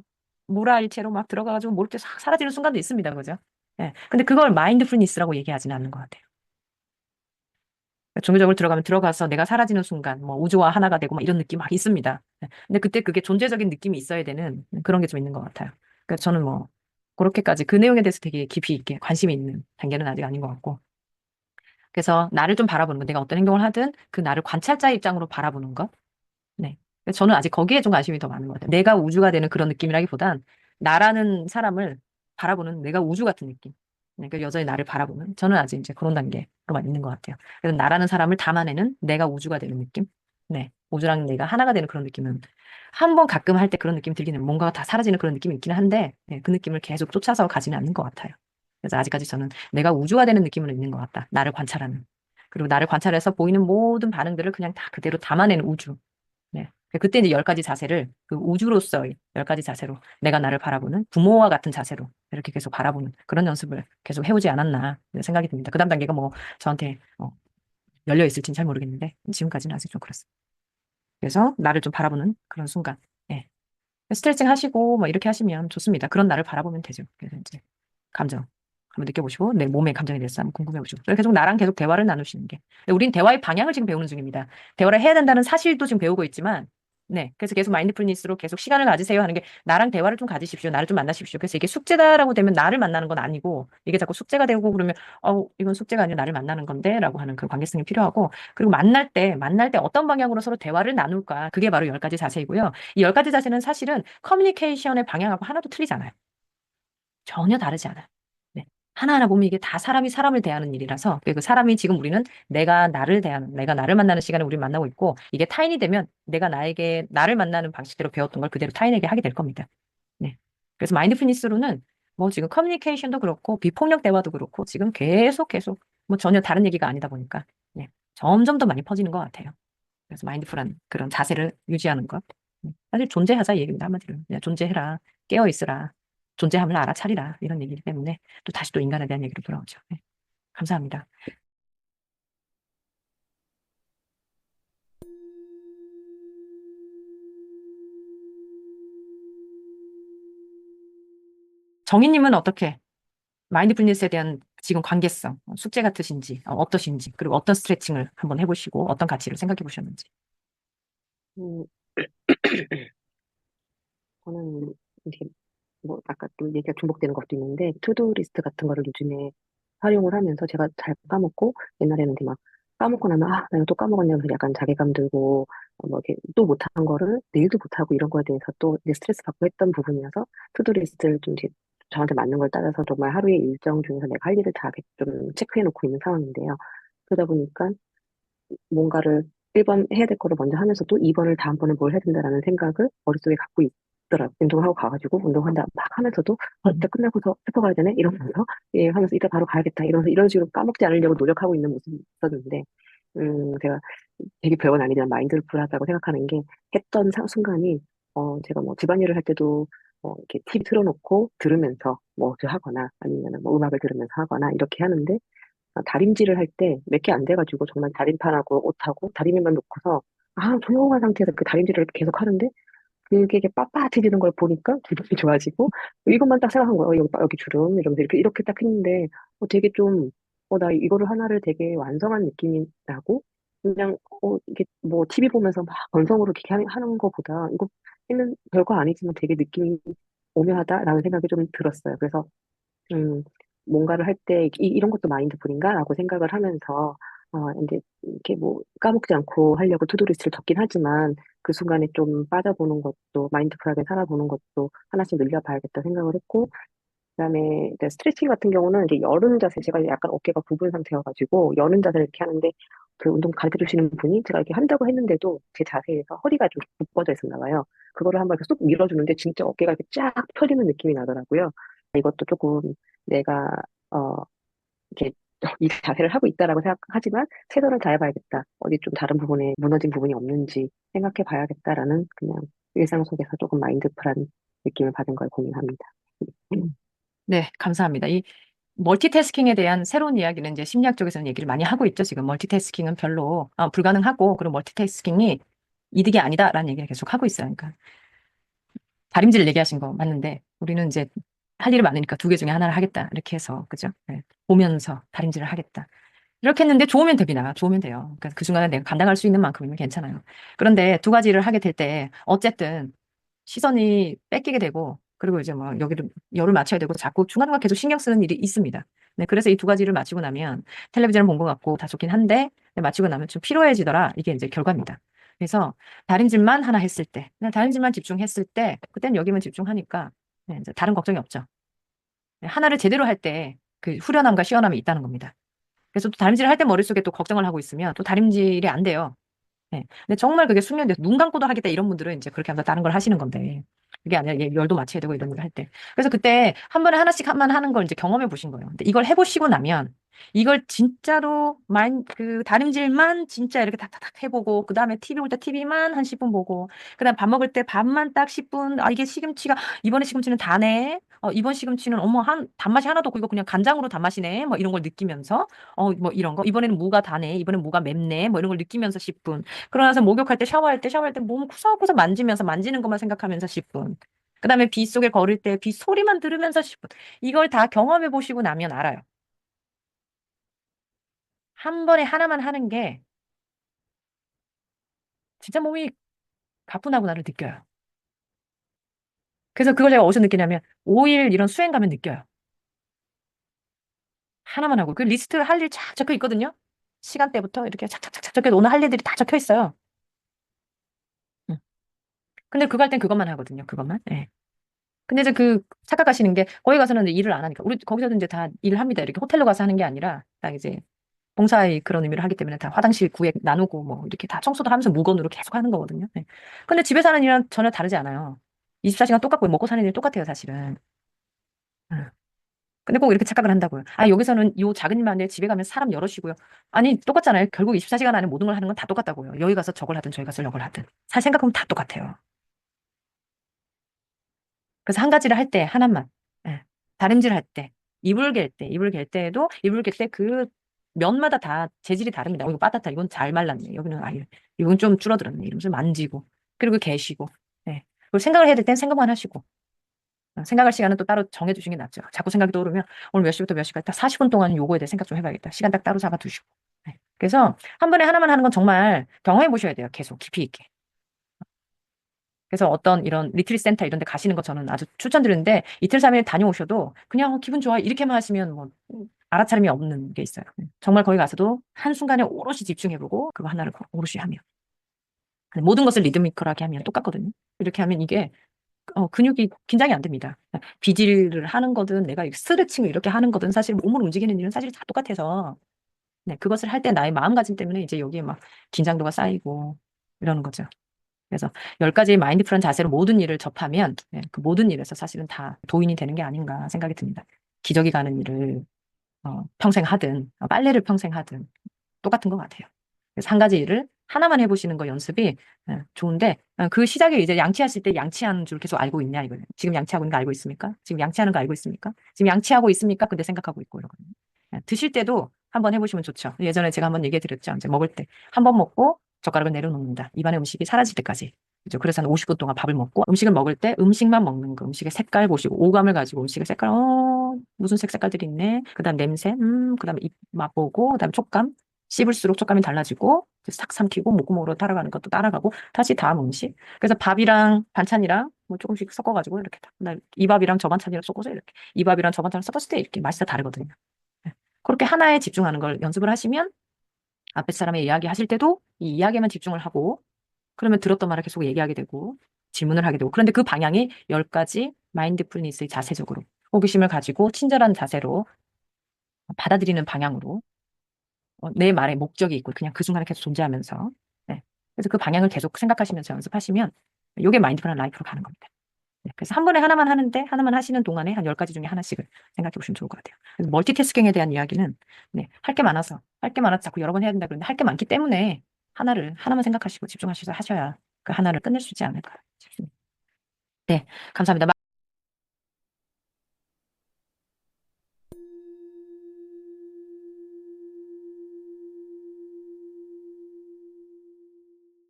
무라일체로 막 들어가가지고 모를 게 싹 사라지는 순간도 있습니다. 그죠? 예. 근데 그걸 마인드풀니스라고 얘기하지는 않는 것 같아요. 종교적으로 들어가면 들어가서 내가 사라지는 순간, 뭐 우주와 하나가 되고 막 이런 느낌 막 있습니다. 예. 근데 그때 그게 존재적인 느낌이 있어야 되는 그런 게 좀 있는 것 같아요. 그러니까 저는 뭐 그렇게까지 그 내용에 대해서 되게 깊이 있게 관심이 있는 단계는 아직 아닌 것 같고. 그래서 나를 좀 바라보는 거, 내가 어떤 행동을 하든 그 나를 관찰자의 입장으로 바라보는 것. 네. 그래서 저는 아직 거기에 좀 관심이 더 많은 것 같아요. 내가 우주가 되는 그런 느낌이라기보단 나라는 사람을 바라보는 내가 우주 같은 느낌. 네, 그 여전히 나를 바라보는 저는 아직 이제 그런 단계로만 있는 것 같아요. 그래서 나라는 사람을 담아내는 내가 우주가 되는 느낌. 네. 우주랑 내가 하나가 되는 그런 느낌은 한 번 가끔 할 때 그런 느낌이 들기는 뭔가가 다 사라지는 그런 느낌이 있기는 한데 네, 그 느낌을 계속 쫓아서 가지는 않는 것 같아요. 그래서 아직까지 저는 내가 우주가 되는 느낌은 있는 것 같다. 나를 관찰하는. 그리고 나를 관찰해서 보이는 모든 반응들을 그냥 다 그대로 담아내는 우주. 네. 그때 이제 10가지 자세를 그 우주로서의 10가지 자세로 내가 나를 바라보는 부모와 같은 자세로 이렇게 계속 바라보는 그런 연습을 계속 해오지 않았나 생각이 듭니다. 그 다음 단계가 뭐 저한테 열려 있을지는 잘 모르겠는데 지금까지는 아직 좀 그렇습니다. 그래서 나를 좀 바라보는 그런 순간. 예. 스트레칭 하시고 뭐 이렇게 하시면 좋습니다. 그런 나를 바라보면 되죠. 그래서 이제 감정 한번 느껴보시고 내 몸의 감정에 대해서 한번 궁금해 보시고 계속 나랑 계속 대화를 나누시는 게. 근데 우린 대화의 방향을 지금 배우는 중입니다. 대화를 해야 된다는 사실도 지금 배우고 있지만 네. 그래서 계속 마인드풀니스로 계속 시간을 가지세요 하는 게 나랑 대화를 좀 가지십시오. 나를 좀 만나십시오. 그래서 이게 숙제다라고 되면 나를 만나는 건 아니고 이게 자꾸 숙제가 되고 그러면 이건 숙제가 아니라 나를 만나는 건데라고 하는 그 관계성이 필요하고 그리고 만날 때 어떤 방향으로 서로 대화를 나눌까 그게 바로 10가지 자세이고요. 이 10가지 자세는 사실은 커뮤니케이션의 방향하고 하나도 틀리잖아요. 전혀 다르지 않아요. 네. 하나하나 보면 이게 다 사람이 사람을 대하는 일이라서 그 사람이 지금 우리는 내가 나를 만나는 시간을 우리 만나고 있고 이게 타인이 되면 내가 나를 만나는 방식대로 배웠던 걸 그대로 타인에게 하게 될 겁니다. 네. 그래서 마인드풀니스로는 뭐 지금 커뮤니케이션도 그렇고 비폭력 대화도 그렇고 지금 계속 뭐 전혀 다른 얘기가 아니다 보니까 네. 점점 더 많이 퍼지는 것 같아요. 그래서 마인드풀한 그런 자세를 유지하는 것. 사실 존재하자 이 얘기입니다. 한마디로. 그냥 존재해라. 깨어있으라. 존재함을 알아차리라. 이런 얘기이기 때문에 또 다시 또 인간에 대한 얘기로 돌아오죠. 네. 감사합니다. 정희님은 어떻게 마인드풀니스에 대한 지금 관계성, 숙제 같으신지, 어떠신지, 그리고 어떤 스트레칭을 한번 해보시고 어떤 가치를 생각해 보셨는지. 음, 저는 이게 뭐 아까 또 얘기가 중복되는 것도 있는데 투두 리스트 같은 거를 요즘에 활용을 하면서 제가 잘 까먹고 옛날에는 이렇게 막 까먹고 나면 나 이거 또 까먹었네 하면서 약간 자괴감 들고 뭐 이렇게 또 못한 거를 내일도 못하고 이런 거에 대해서 또 이제 스트레스 받고 했던 부분이어서 투두 리스트를 좀 이제 저한테 맞는 걸 따라서 정말 하루의 일정 중에서 내가 할 일을 다 좀 체크해 놓고 있는 상황인데요. 그러다 보니까 뭔가를 1번 해야 될 거를 먼저 하면서도 2번을 다음번에 뭘 해야 된다라는 생각을 머릿속에 갖고 있더라고요. 운동하고 가가지고 운동한다 막 하면서도 이따 끝나고서 슈퍼 가야 되네 이러면서 예 하면서 이따 바로 가야겠다 이러면서 이런 식으로 까먹지 않으려고 노력하고 있는 모습이 있었는데 제가 되게 별건 아니지만 마인드풀하다고 생각하는 게 했던 순간이 제가 뭐 집안일을 할 때도 이렇게 TV 틀어놓고 들으면서 뭐 하거나 아니면 뭐 음악을 들으면서 하거나 이렇게 하는데 다림질을 할 때 몇 개 안 돼가지고 정말 다림판하고 옷하고 다리미만 놓고서 조용한 상태에서 그 다림질을 계속 하는데 그게 이게 빳빳해지는 걸 보니까 기분이 좋아지고 이것만 딱 생각한 거예요. 여기 주름 이러면서 이렇게 딱 했는데 되게 좀 나 이거를 하나를 되게 완성한 느낌이 나고 그냥 이게 뭐 TV 보면서 막 건성으로 이렇게 하는 거보다 이거 했는 별거 아니지만 되게 느낌이 오묘하다라는 생각이 좀 들었어요. 그래서 음, 뭔가를 할 때 이런 것도 마인드풀인가라고 생각을 하면서 이제 이렇게 뭐 까먹지 않고 하려고 투두리스트를 적긴 하지만 그 순간에 좀 빠져보는 것도 마인드풀하게 살아보는 것도 하나씩 늘려봐야겠다 생각을 했고 그다음에 이제 스트레칭 같은 경우는 이제 여는 자세 제가 약간 어깨가 굽은 상태여가지고 여는 자세를 이렇게 하는데 그 운동 가르쳐 주시는 분이 제가 이렇게 한다고 했는데도 제 자세에서 허리가 좀 굽어져 있었나 봐요. 그거를 한번 이렇게 쏙 밀어주는데 진짜 어깨가 이렇게 쫙 펴지는 느낌이 나더라고요. 이것도 조금 내가 어 이렇게 이 자세를 하고 있다라고 생각하지만 최선을 다해봐야겠다. 어디 좀 다른 부분에 무너진 부분이 없는지 생각해 봐야겠다라는 그냥 일상 속에서 조금 마인드풀한 느낌을 받은 걸 고민합니다. 네, 감사합니다. 이 멀티태스킹에 대한 새로운 이야기는 이제 심리학 쪽에서는 얘기를 많이 하고 있죠. 지금 멀티태스킹은 별로 불가능하고 그리고 멀티태스킹이 이득이 아니다라는 얘기를 계속 하고 있어요. 그러니까 다림질 얘기하신 거 맞는데 우리는 이제 할 일이 많으니까 두 개 중에 하나를 하겠다 이렇게 해서 그죠? 네. 보면서 다림질을 하겠다. 이렇게 했는데 좋으면 됩니다. 좋으면 돼요. 그러니까 그 중간에 내가 감당할 수 있는 만큼이면 괜찮아요. 그런데 두 가지를 하게 될 때 어쨌든 시선이 뺏기게 되고 그리고 이제 뭐 여기를 열을 맞춰야 되고 자꾸 중간중간 계속 신경 쓰는 일이 있습니다. 네, 그래서 이 두 가지를 마치고 나면 텔레비전을 본 것 같고 다 좋긴 한데 네, 마치고 나면 좀 피로해지더라. 이게 이제 결과입니다. 그래서 다림질만 하나 했을 때, 그냥 다림질만 집중했을 때, 그때는 여기만 집중하니까 네, 이제 다른 걱정이 없죠. 네, 하나를 제대로 할 때 그 후련함과 시원함이 있다는 겁니다. 그래서 또 다림질을 할 때 머릿속에 또 걱정을 하고 있으면 또 다림질이 안 돼요. 네. 근데 정말 그게 숙련돼서 눈 감고도 하겠다 이런 분들은 이제 그렇게 하면서 다른 걸 하시는 건데 그게 아니라 열도 맞춰야 되고 이런 걸 할 때. 그래서 그때 한 번에 하나씩만 하는 걸 이제 경험해 보신 거예요. 근데 이걸 해보시고 나면 이걸 진짜로 그 다림질만 진짜 이렇게 탁탁탁 해보고 그 다음에 TV 볼 때 TV만 한 10분 보고 그 다음 밥 먹을 때 밥만 딱 10분 이게 시금치가 이번에 시금치는 다네 이번 시금치는 어머 단맛이 하나도 없고 이거 그냥 간장으로 단맛이네 뭐 이런 걸 느끼면서 뭐 이런 거 이번에는 무가 다네 이번엔 무가 맵네 뭐 이런 걸 느끼면서 10분 그러고 나서 목욕할 때 샤워할 때 몸 구석구석 만지면서 만지는 것만 생각하면서 10분 그다음에 빗 속에 걸을 때 빗 소리만 들으면서 10분 이걸 다 경험해 보시고 나면 알아요. 한 번에 하나만 하는 게 진짜 몸이 가뿐하구나를 느껴요. 그래서 그걸 제가 어디서 느끼냐면 5일 이런 수행 가면 느껴요. 하나만 하고 그 리스트 할 일 쫙 적혀 있거든요. 시간대부터 이렇게 착착착착 적혀 오늘 할 일들이 다 적혀 있어요. 응. 근데 그거 할 땐 그것만 하거든요. 그것만. 예. 근데 이제 그 착각하시는 게 거기 가서는 이제 일을 안 하니까 우리 거기서도 이제 다 일을 합니다. 이렇게 호텔로 가서 하는 게 아니라 딱 이제 봉사의 그런 의미를 하기 때문에 다 화장실 구획 나누고 뭐 이렇게 다 청소도 하면서 무건으로 계속 하는 거거든요. 네. 근데 집에서 하는 일은 전혀 다르지 않아요. 24시간 똑같고 먹고 사는 일 똑같아요, 사실은. 응. 근데 꼭 이렇게 착각을 한다고요. 여기서는 요 작은 일만 하는데 집에 가면 사람 여럿이고요. 아니, 똑같잖아요. 결국 24시간 안에 모든 걸 하는 건 다 똑같다고요. 여기 가서 저걸 하든 저기 가서 저걸 하든. 잘 생각하면 다 똑같아요. 그래서 한 가지를 할 때 하나만. 예. 다림질 할 때, 이불 갤 때에도 이불 갤 때 그 면마다 다 재질이 다릅니다. 이거 빠듯하 이건 잘 말랐네. 여기는 이건 좀 줄어들었네. 이러면서 만지고 그리고 계시고. 예. 그리고 생각을 해야 될 땐 생각만 하시고. 생각할 시간은 또 따로 정해두시는 게 낫죠. 자꾸 생각이 떠오르면 오늘 몇 시부터 몇 시까지 딱 40분 동안 요거에 대해 생각 좀 해봐야겠다. 시간 딱 따로 잡아두시고. 예. 그래서 한 번에 하나만 하는 건 정말 경험해 보셔야 돼요. 계속 깊이 있게. 그래서 어떤 이런 리트릿 센터 이런 데 가시는 거 저는 아주 추천드리는데 이틀, 3일 다녀오셔도 그냥 기분 좋아 이렇게만 하시면 뭐 알아차림이 없는 게 있어요. 정말 거기 가서도 한순간에 오롯이 집중해보고 그거 하나를 오롯이 하면. 모든 것을 리드미컬하게 하면 똑같거든요. 이렇게 하면 이게 근육이 긴장이 안 됩니다. 비질을 하는 거든 내가 스트레칭을 이렇게 하는 거든 사실 몸을 움직이는 일은 사실 다 똑같아서 네, 그것을 할 때 나의 마음가짐 때문에 이제 여기에 막 긴장도가 쌓이고 이러는 거죠. 그래서 10가지 마인드풀한 자세로 모든 일을 접하면 네, 그 모든 일에서 사실은 다 도인이 되는 게 아닌가 생각이 듭니다. 기저귀 가는 일을 평생 하든 빨래를 평생 하든 똑같은 것 같아요. 그래서 한 가지 일을 하나만 해보시는 거 연습이 좋은데 그 시작에 이제 양치하실 때 양치하는 줄 계속 알고 있냐 이거예요. 지금 양치하고 있는 거 알고 있습니까? 지금 양치하는 거 알고 있습니까? 지금 양치하고 있습니까? 근데 생각하고 있고 이러거든요. 드실 때도 한번 해보시면 좋죠. 예전에 제가 한번 얘기해 드렸죠. 이제 먹을 때 한 번 먹고 젓가락을 내려놓는다. 입안에 음식이 사라질 때까지. 그죠? 그래서 한 50분 동안 밥을 먹고 음식을 먹을 때 음식만 먹는 거. 음식의 색깔 보시고 오감을 가지고 음식의 색깔 무슨 색깔들이 있네. 그다음 냄새 그다음에 입 맛보고 그다음에 촉감 씹을수록 촉감이 달라지고 싹 삼키고 목구멍으로 따라가는 것도 따라가고 다시 다음 음식. 그래서 밥이랑 반찬이랑 뭐 조금씩 섞어가지고 이렇게 이 밥이랑 저 반찬이랑 섞어서 이렇게 이 밥이랑 저 반찬을 섞었을 때 이렇게 맛이 다 다르거든요. 예. 그렇게 하나에 집중하는 걸 연습을 하시면 앞에 사람의 이야기 하실 때도 이 이야기에만 집중을 하고 그러면 들었던 말을 계속 얘기하게 되고 질문을 하게 되고 그런데 그 방향이 10가지 마인드풀니스의 자세적으로 호기심을 가지고 친절한 자세로 받아들이는 방향으로 내 말에 목적이 있고 그냥 그 순간에 계속 존재하면서 네. 그래서 그 방향을 계속 생각하시면서 연습하시면 이게 마인드풀한 라이프로 가는 겁니다. 네. 그래서 한 번에 하나만 하는데 하나만 하시는 동안에 한 10가지 중에 하나씩을 생각해 보시면 좋을 것 같아요. 그래서 멀티태스킹에 대한 이야기는 네, 할 게 많아서 자꾸 여러 번 해야 된다 그러는데 할 게 많기 때문에 하나만 생각하시고 집중하셔서 하셔야 그 하나를 끝낼 수 있지 않을까 싶습니다. 네, 감사합니다.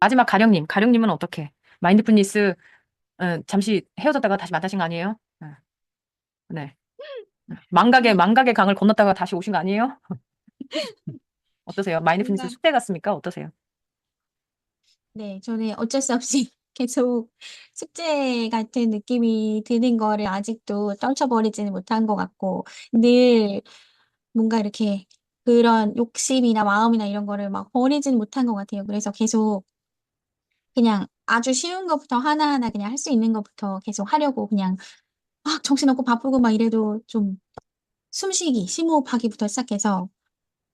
마지막 가령님은 어떻게? 마인드풀니스 잠시 헤어졌다가 다시 만나신 거 아니에요? 네. 망각의 강을 건넜다가 다시 오신 거 아니에요? 어떠세요? 마인드풀니스 뭔가, 숙제 같습니까? 어떠세요? 네, 저는 어쩔 수 없이 계속 숙제 같은 느낌이 드는 거를 아직도 떨쳐버리지는 못한 것 같고, 늘 뭔가 이렇게 그런 욕심이나 마음이나 이런 거를 막 버리지는 못한 것 같아요. 그래서 계속 그냥 아주 쉬운 것부터 하나하나 그냥 할 수 있는 것부터 계속 하려고 그냥 막 정신없고 바쁘고 막 이래도 좀 숨쉬기, 심호흡하기부터 시작해서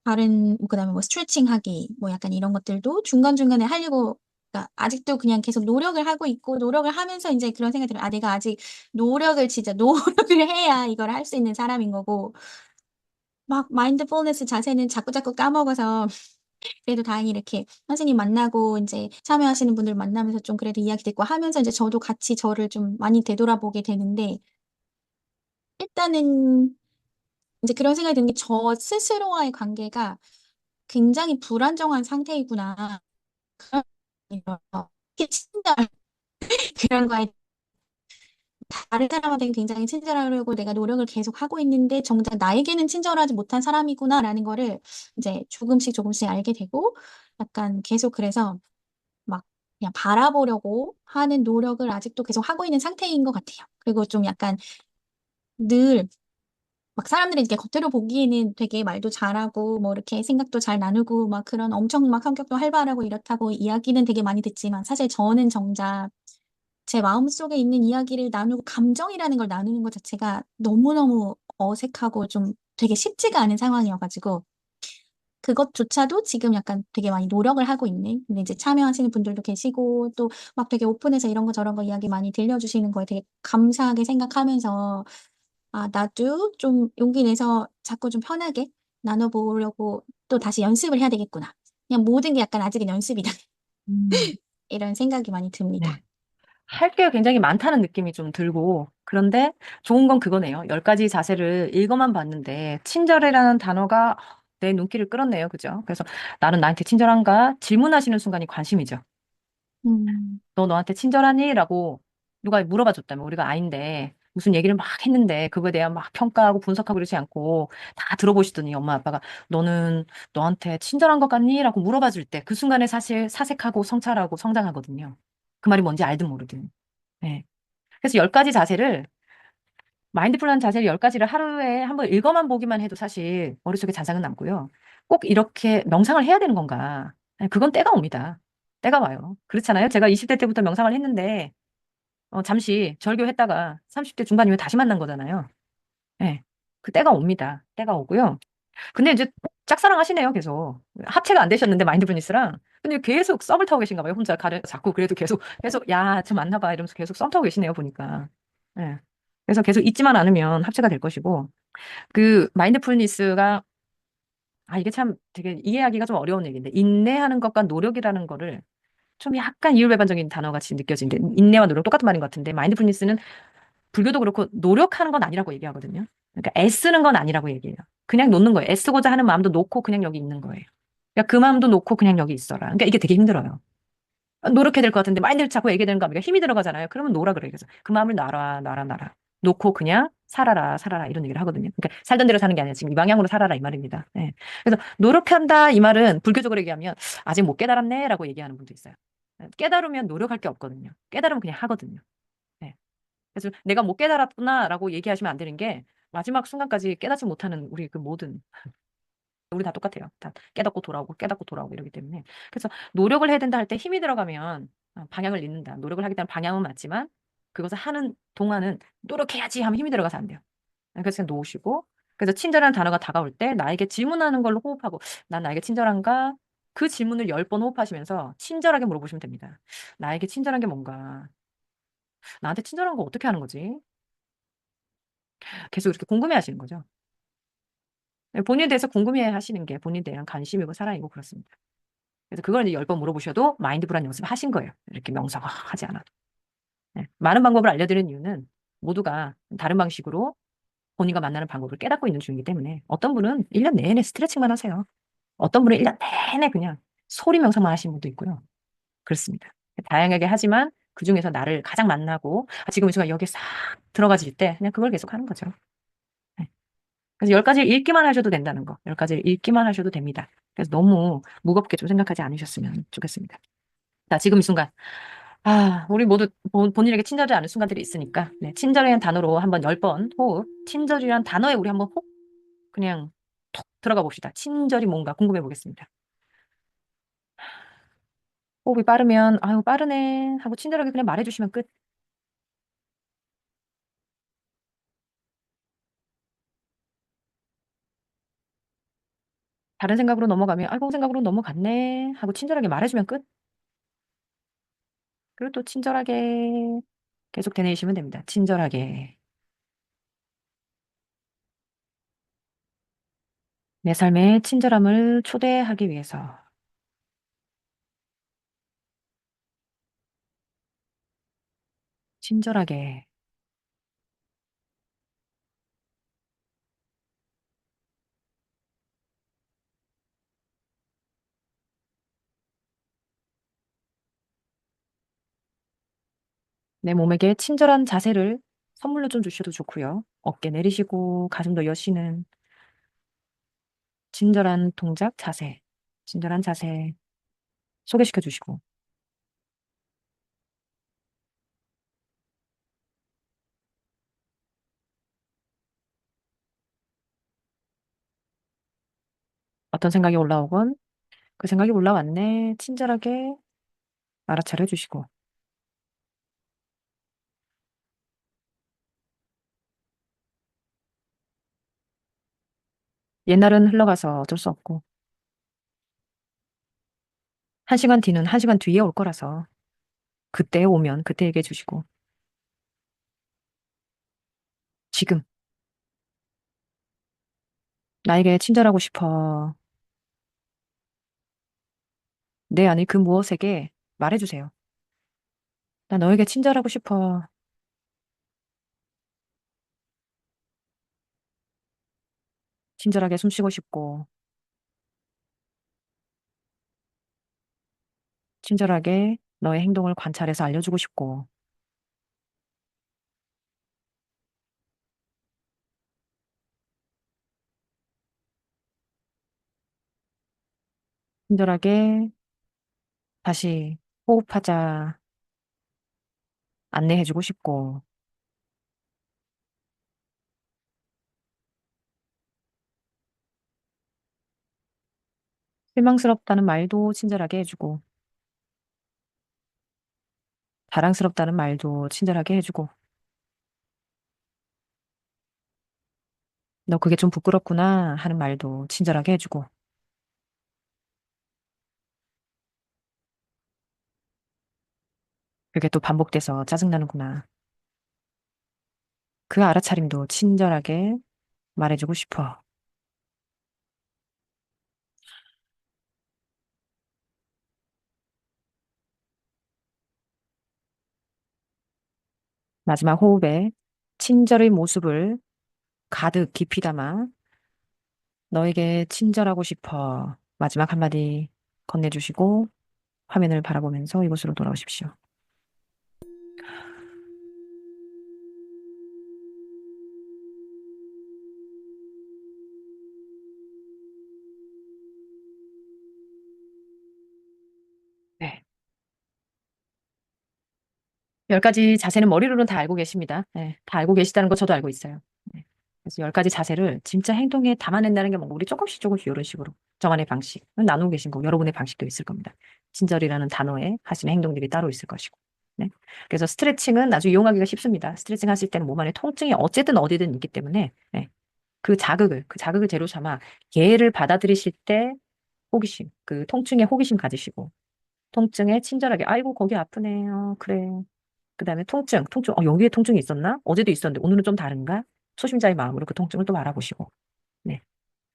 다른 그다음에 뭐 스트레칭하기 뭐 약간 이런 것들도 중간중간에 하려고 그러니까 아직도 그냥 계속 노력을 하고 있고 노력을 하면서 인제 그런 생각이 들어요. '아 내가 아직 노력을 진짜 노력을 해야 이걸 할 수 있는 사람인 거고' 막 마인드풀니스 자세는 자꾸자꾸 까먹어서 그래도 다행히 이렇게 선생님 만나고 인제 참여하시는 분들 만나면서 좀 그래도 이야기 듣고 하면서 이제 저도 같이 저를 좀 많이 되돌아보게 되는데 일단은 인제 그런 생각이 드는 게 '저 스스로와의 관계가 굉장히 불안정한 상태이구나.' 그런 생각이 들어요. 특히 친절 그런 거에 다른 사람한테는 굉장히 친절하려고 내가 노력을 계속하고 있는데 '정작 나에게는 친절하지 못한 사람이구나.'라는 거를 이제 조금씩 알게 되고 약간 계속 그래서 막 그냥 바라보려고 하는 노력을 아직도 계속 하고 있는 상태인 것 같아요. 그리고 좀 약간 늘 막 사람들이 이렇게 겉으로 보기에는 되게 말도 잘하고 뭐 이렇게 생각도 잘 나누고 막 그런 엄청 막 성격도 활발하고 이렇다고 이야기는 되게 많이 듣지만 사실 저는 정작 제 마음속에 있는 이야기를 나누고 감정이라는 걸 나누는 것 자체가 너무너무 어색하고 좀 되게 쉽지가 않은 상황이어 가지고 그것조차도 지금 약간 되게 많이 노력을 하고 있는 근데 이제 참여하시는 분들도 계시고 또 막 되게 오픈해서 이런 거 저런 거 이야기 많이 들려주시는 거에 되게 감사하게 생각하면서 '아 나도 좀 용기 내서 자꾸 좀 편하게 나눠 보려고 또 다시 연습을 해야 되겠구나. 그냥 모든 게 약간 아직은 연습이다.' 음. 이런 생각이 많이 듭니다. 네. 할 게 굉장히 많다는 느낌이 좀 들고 그런데 좋은 건 그거네요. 10가지 자세를 읽어만 봤는데 친절이라는 단어가 내 눈길을 끌었네요. 그죠? 그래서 '나는 나한테 친절한가?' 질문하시는 순간이 관심이죠. 음. "너 너한테 친절하니?" 라고 누가 물어봐 줬다면 우리가 아인데 무슨 얘기를 막 했는데 그거에 대한 막 평가하고 분석하고 그러지 않고 다 들어보시더니 엄마 아빠가 "너는 너한테 친절한 것 같니?" 라고 물어봐 줄 때 그 순간에 사실 사색하고 성찰하고 성장하거든요. 그 말이 뭔지 알든 모르든. 예. 그래서 10가지 자세를 마인드풀한 자세를 10가지를 하루에 한번 읽어만 보기만 해도 사실 머릿속에 잔상은 남고요. 꼭 이렇게 '명상을 해야 되는 건가?' 예 그건 때가 옵니다. 때가 와요. 그렇잖아요. 제가 20대 때부터 명상을 했는데 잠시 절교했다가 30대 중반이면 다시 만난 거잖아요. 예. 그 때가 옵니다. 때가 오고요. 근데 인제 짝사랑하시네요 계속. 합체가 안 되셨는데 마인드풀니스랑. 근데 계속 썸을 타고 계신가 봐요. 혼자 자꾸 그래도 계속 "야 저 만나 봐." 이러면서 계속 썸 타고 계시네요 보니까. 예. 그래서 계속 잊지만 않으면 합체가 될 것이고 그 마인드풀니스가 이게 참 되게 이해하기가 좀 어려운 얘기인데 인내하는 것과 노력이라는 거를 좀 약간 이율배반적인 단어같이 느껴지는데 인내와 노력 똑같은 말인 것 같은데 마인드풀니스는 불교도 그렇고 노력하는 건 아니라고 얘기하거든요. 그러니까 애쓰는 건 아니라고 얘기해요. 그냥 놓는 거예요. 애쓰고자 하는 마음도 놓고 그냥 여기 있는 거예요. 그러니까 그 마음도 놓고 그냥 여기 있어라. 그러니까 이게 되게 힘들어요. 노력해야 될 것 같은데 마인드를 자꾸 얘기되는 거 하니까 힘이 들어가잖아요. 그러면 놓으라 그래요. 그래서 그 마음을 놔라. 놓고 그냥 살아라 이런 얘기를 하거든요. 그러니까 살던 대로 사는 게 아니라 지금 이 방향으로 살아라 이 말입니다. 예. 그래서 노력한다 이 말은 불교적으로 얘기하면 아직 못 깨달았네라고 얘기하는 분도 있어요. 깨달으면 노력할 게 없거든요. 깨달으면 그냥 하거든요. 예. 그래서 내가 못 깨달았구나라고 얘기하시면 안 되는 게 마지막 순간까지 깨닫지 못하는 우리 그 모든 우리 다 똑같아요. 다 깨닫고 돌아오고 이러기 때문에. 그래서 노력을 해야 된다 할 때 힘이 들어가면 방향을 잃는다. 노력을 하겠다는 방향은 맞지만 그것을 하는 동안은 노력해야지 하면 힘이 들어가서 안 돼요. 그래서 그냥 놓으시고 그래서 친절한 단어가 다가올 때 나에게 질문하는 걸로 호흡하고 난 나에게 친절한가? 그 질문을 10번 호흡하시면서 친절하게 물어보시면 됩니다. 나에게 친절한 게 뭔가? 나한테 친절한 거 어떻게 하는 거지? 계속 이렇게 궁금해 하시는 거죠. 본인에 대해서 궁금해 하시는 게 본인에 대한 관심이고 사랑이고 그렇습니다. 그래서 그걸 이제 10번 물어보셔도 마인드풀한 연습 하신 거예요. 이렇게 명상하지 않아도. 네. 많은 방법을 알려드리는 이유는 모두가 다른 방식으로 본인과 만나는 방법을 깨닫고 있는 중이기 때문에 어떤 분은 1년 내내 스트레칭만 하세요. 어떤 분은 1년 내내 그냥 소리 명상만 하시는 분도 있고요. 그렇습니다. 다양하게 하지만 그중에서 나를 가장 만나고 지금 이 순간 여기에 싹 들어가질 때 그냥 그걸 계속 하는 거죠. 네. 그래서 10가지를 읽기만 하셔도 된다는 거. 10가지를 읽기만 하셔도 됩니다. 그래서 너무 무겁게 좀 생각하지 않으셨으면 좋겠습니다. 자, 지금 이 순간. 우리 모두 본인에게 친절하지 않은 순간들이 있으니까, 네, 친절이라는 단어로 한번 10번 호흡, 친절이라는 단어에 우리 한번 혹, 그냥 톡 들어가 봅시다. 친절이 뭔가 궁금해 보겠습니다. 호흡이 빠르면, 아유, 빠르네. 하고 친절하게 그냥 말해주시면 끝. 다른 생각으로 넘어가면, 아이고, 생각으로 넘어갔네. 하고 친절하게 말해주면 끝. 그리고 또 친절하게 계속 되뇌이시면 됩니다. 친절하게. 내 삶에 친절함을 초대하기 위해서. 친절하게. 내 몸에게 친절한 자세를 선물로 좀 주셔도 좋고요. 어깨 내리시고 가슴도 여시는 친절한 동작, 자세. 친절한 자세 소개시켜 주시고. 어떤 생각이 올라오건 그 생각이 올라왔네. 친절하게 알아차려 주시고. 옛날은 흘러가서 어쩔 수 없고 1시간 뒤는 1시간 뒤에 올 거라서 그때 오면 그때 얘기해 주시고. 지금 나에게 친절하고 싶어. 내 안의 그 무엇에게 말해 주세요. 나 너에게 친절하고 싶어. 친절하게 숨쉬고 싶고. 친절하게 너의 행동을 관찰해서 알려주고 싶고. 친절하게 다시 호흡하자 안내해주고 싶고. 실망스럽다는 말도 친절하게 해주고. 자랑스럽다는 말도 친절하게 해주고. 너 그게 좀 부끄럽구나 하는 말도 친절하게 해주고. 그게 또 반복돼서 짜증나는구나. 그 알아차림도 친절하게 말해주고 싶어. 마지막 호흡에 친절의 모습을 가득 깊이 담아 너에게 친절하고 싶어. 마지막 한마디 건네주시고 화면을 바라보면서 이곳으로 돌아오십시오. 네. 10가지 자세는 머리로는 다 알고 계십니다. 네, 다 알고 계시다는 거 저도 알고 있어요. 네. 그래서 10가지 자세를 진짜 행동에 담아낸다는 게 뭔가 우리 조금씩 조금씩 이런 식으로 저만의 방식 나누고 계신 거 여러분의 방식도 있을 겁니다. 친절이라는 단어에 하시는 행동들이 따로 있을 것이고. 네. 그래서 스트레칭은 아주 이용하기가 쉽습니다. 스트레칭 하실 때는 몸 안에 통증이 어쨌든 어디든 있기 때문에 네. 그 자극을 재로 삼아 개를 받아들이실 때 호기심, 그 통증에 호기심 가지시고 통증에 친절하게 아이고 거기 아프네요. 그래. 그다음에 통증, 여기에 통증이 있었나? 어제도 있었는데 오늘은 좀 다른가? 소심자의 마음으로 그 통증을 또 바라보시고. 네.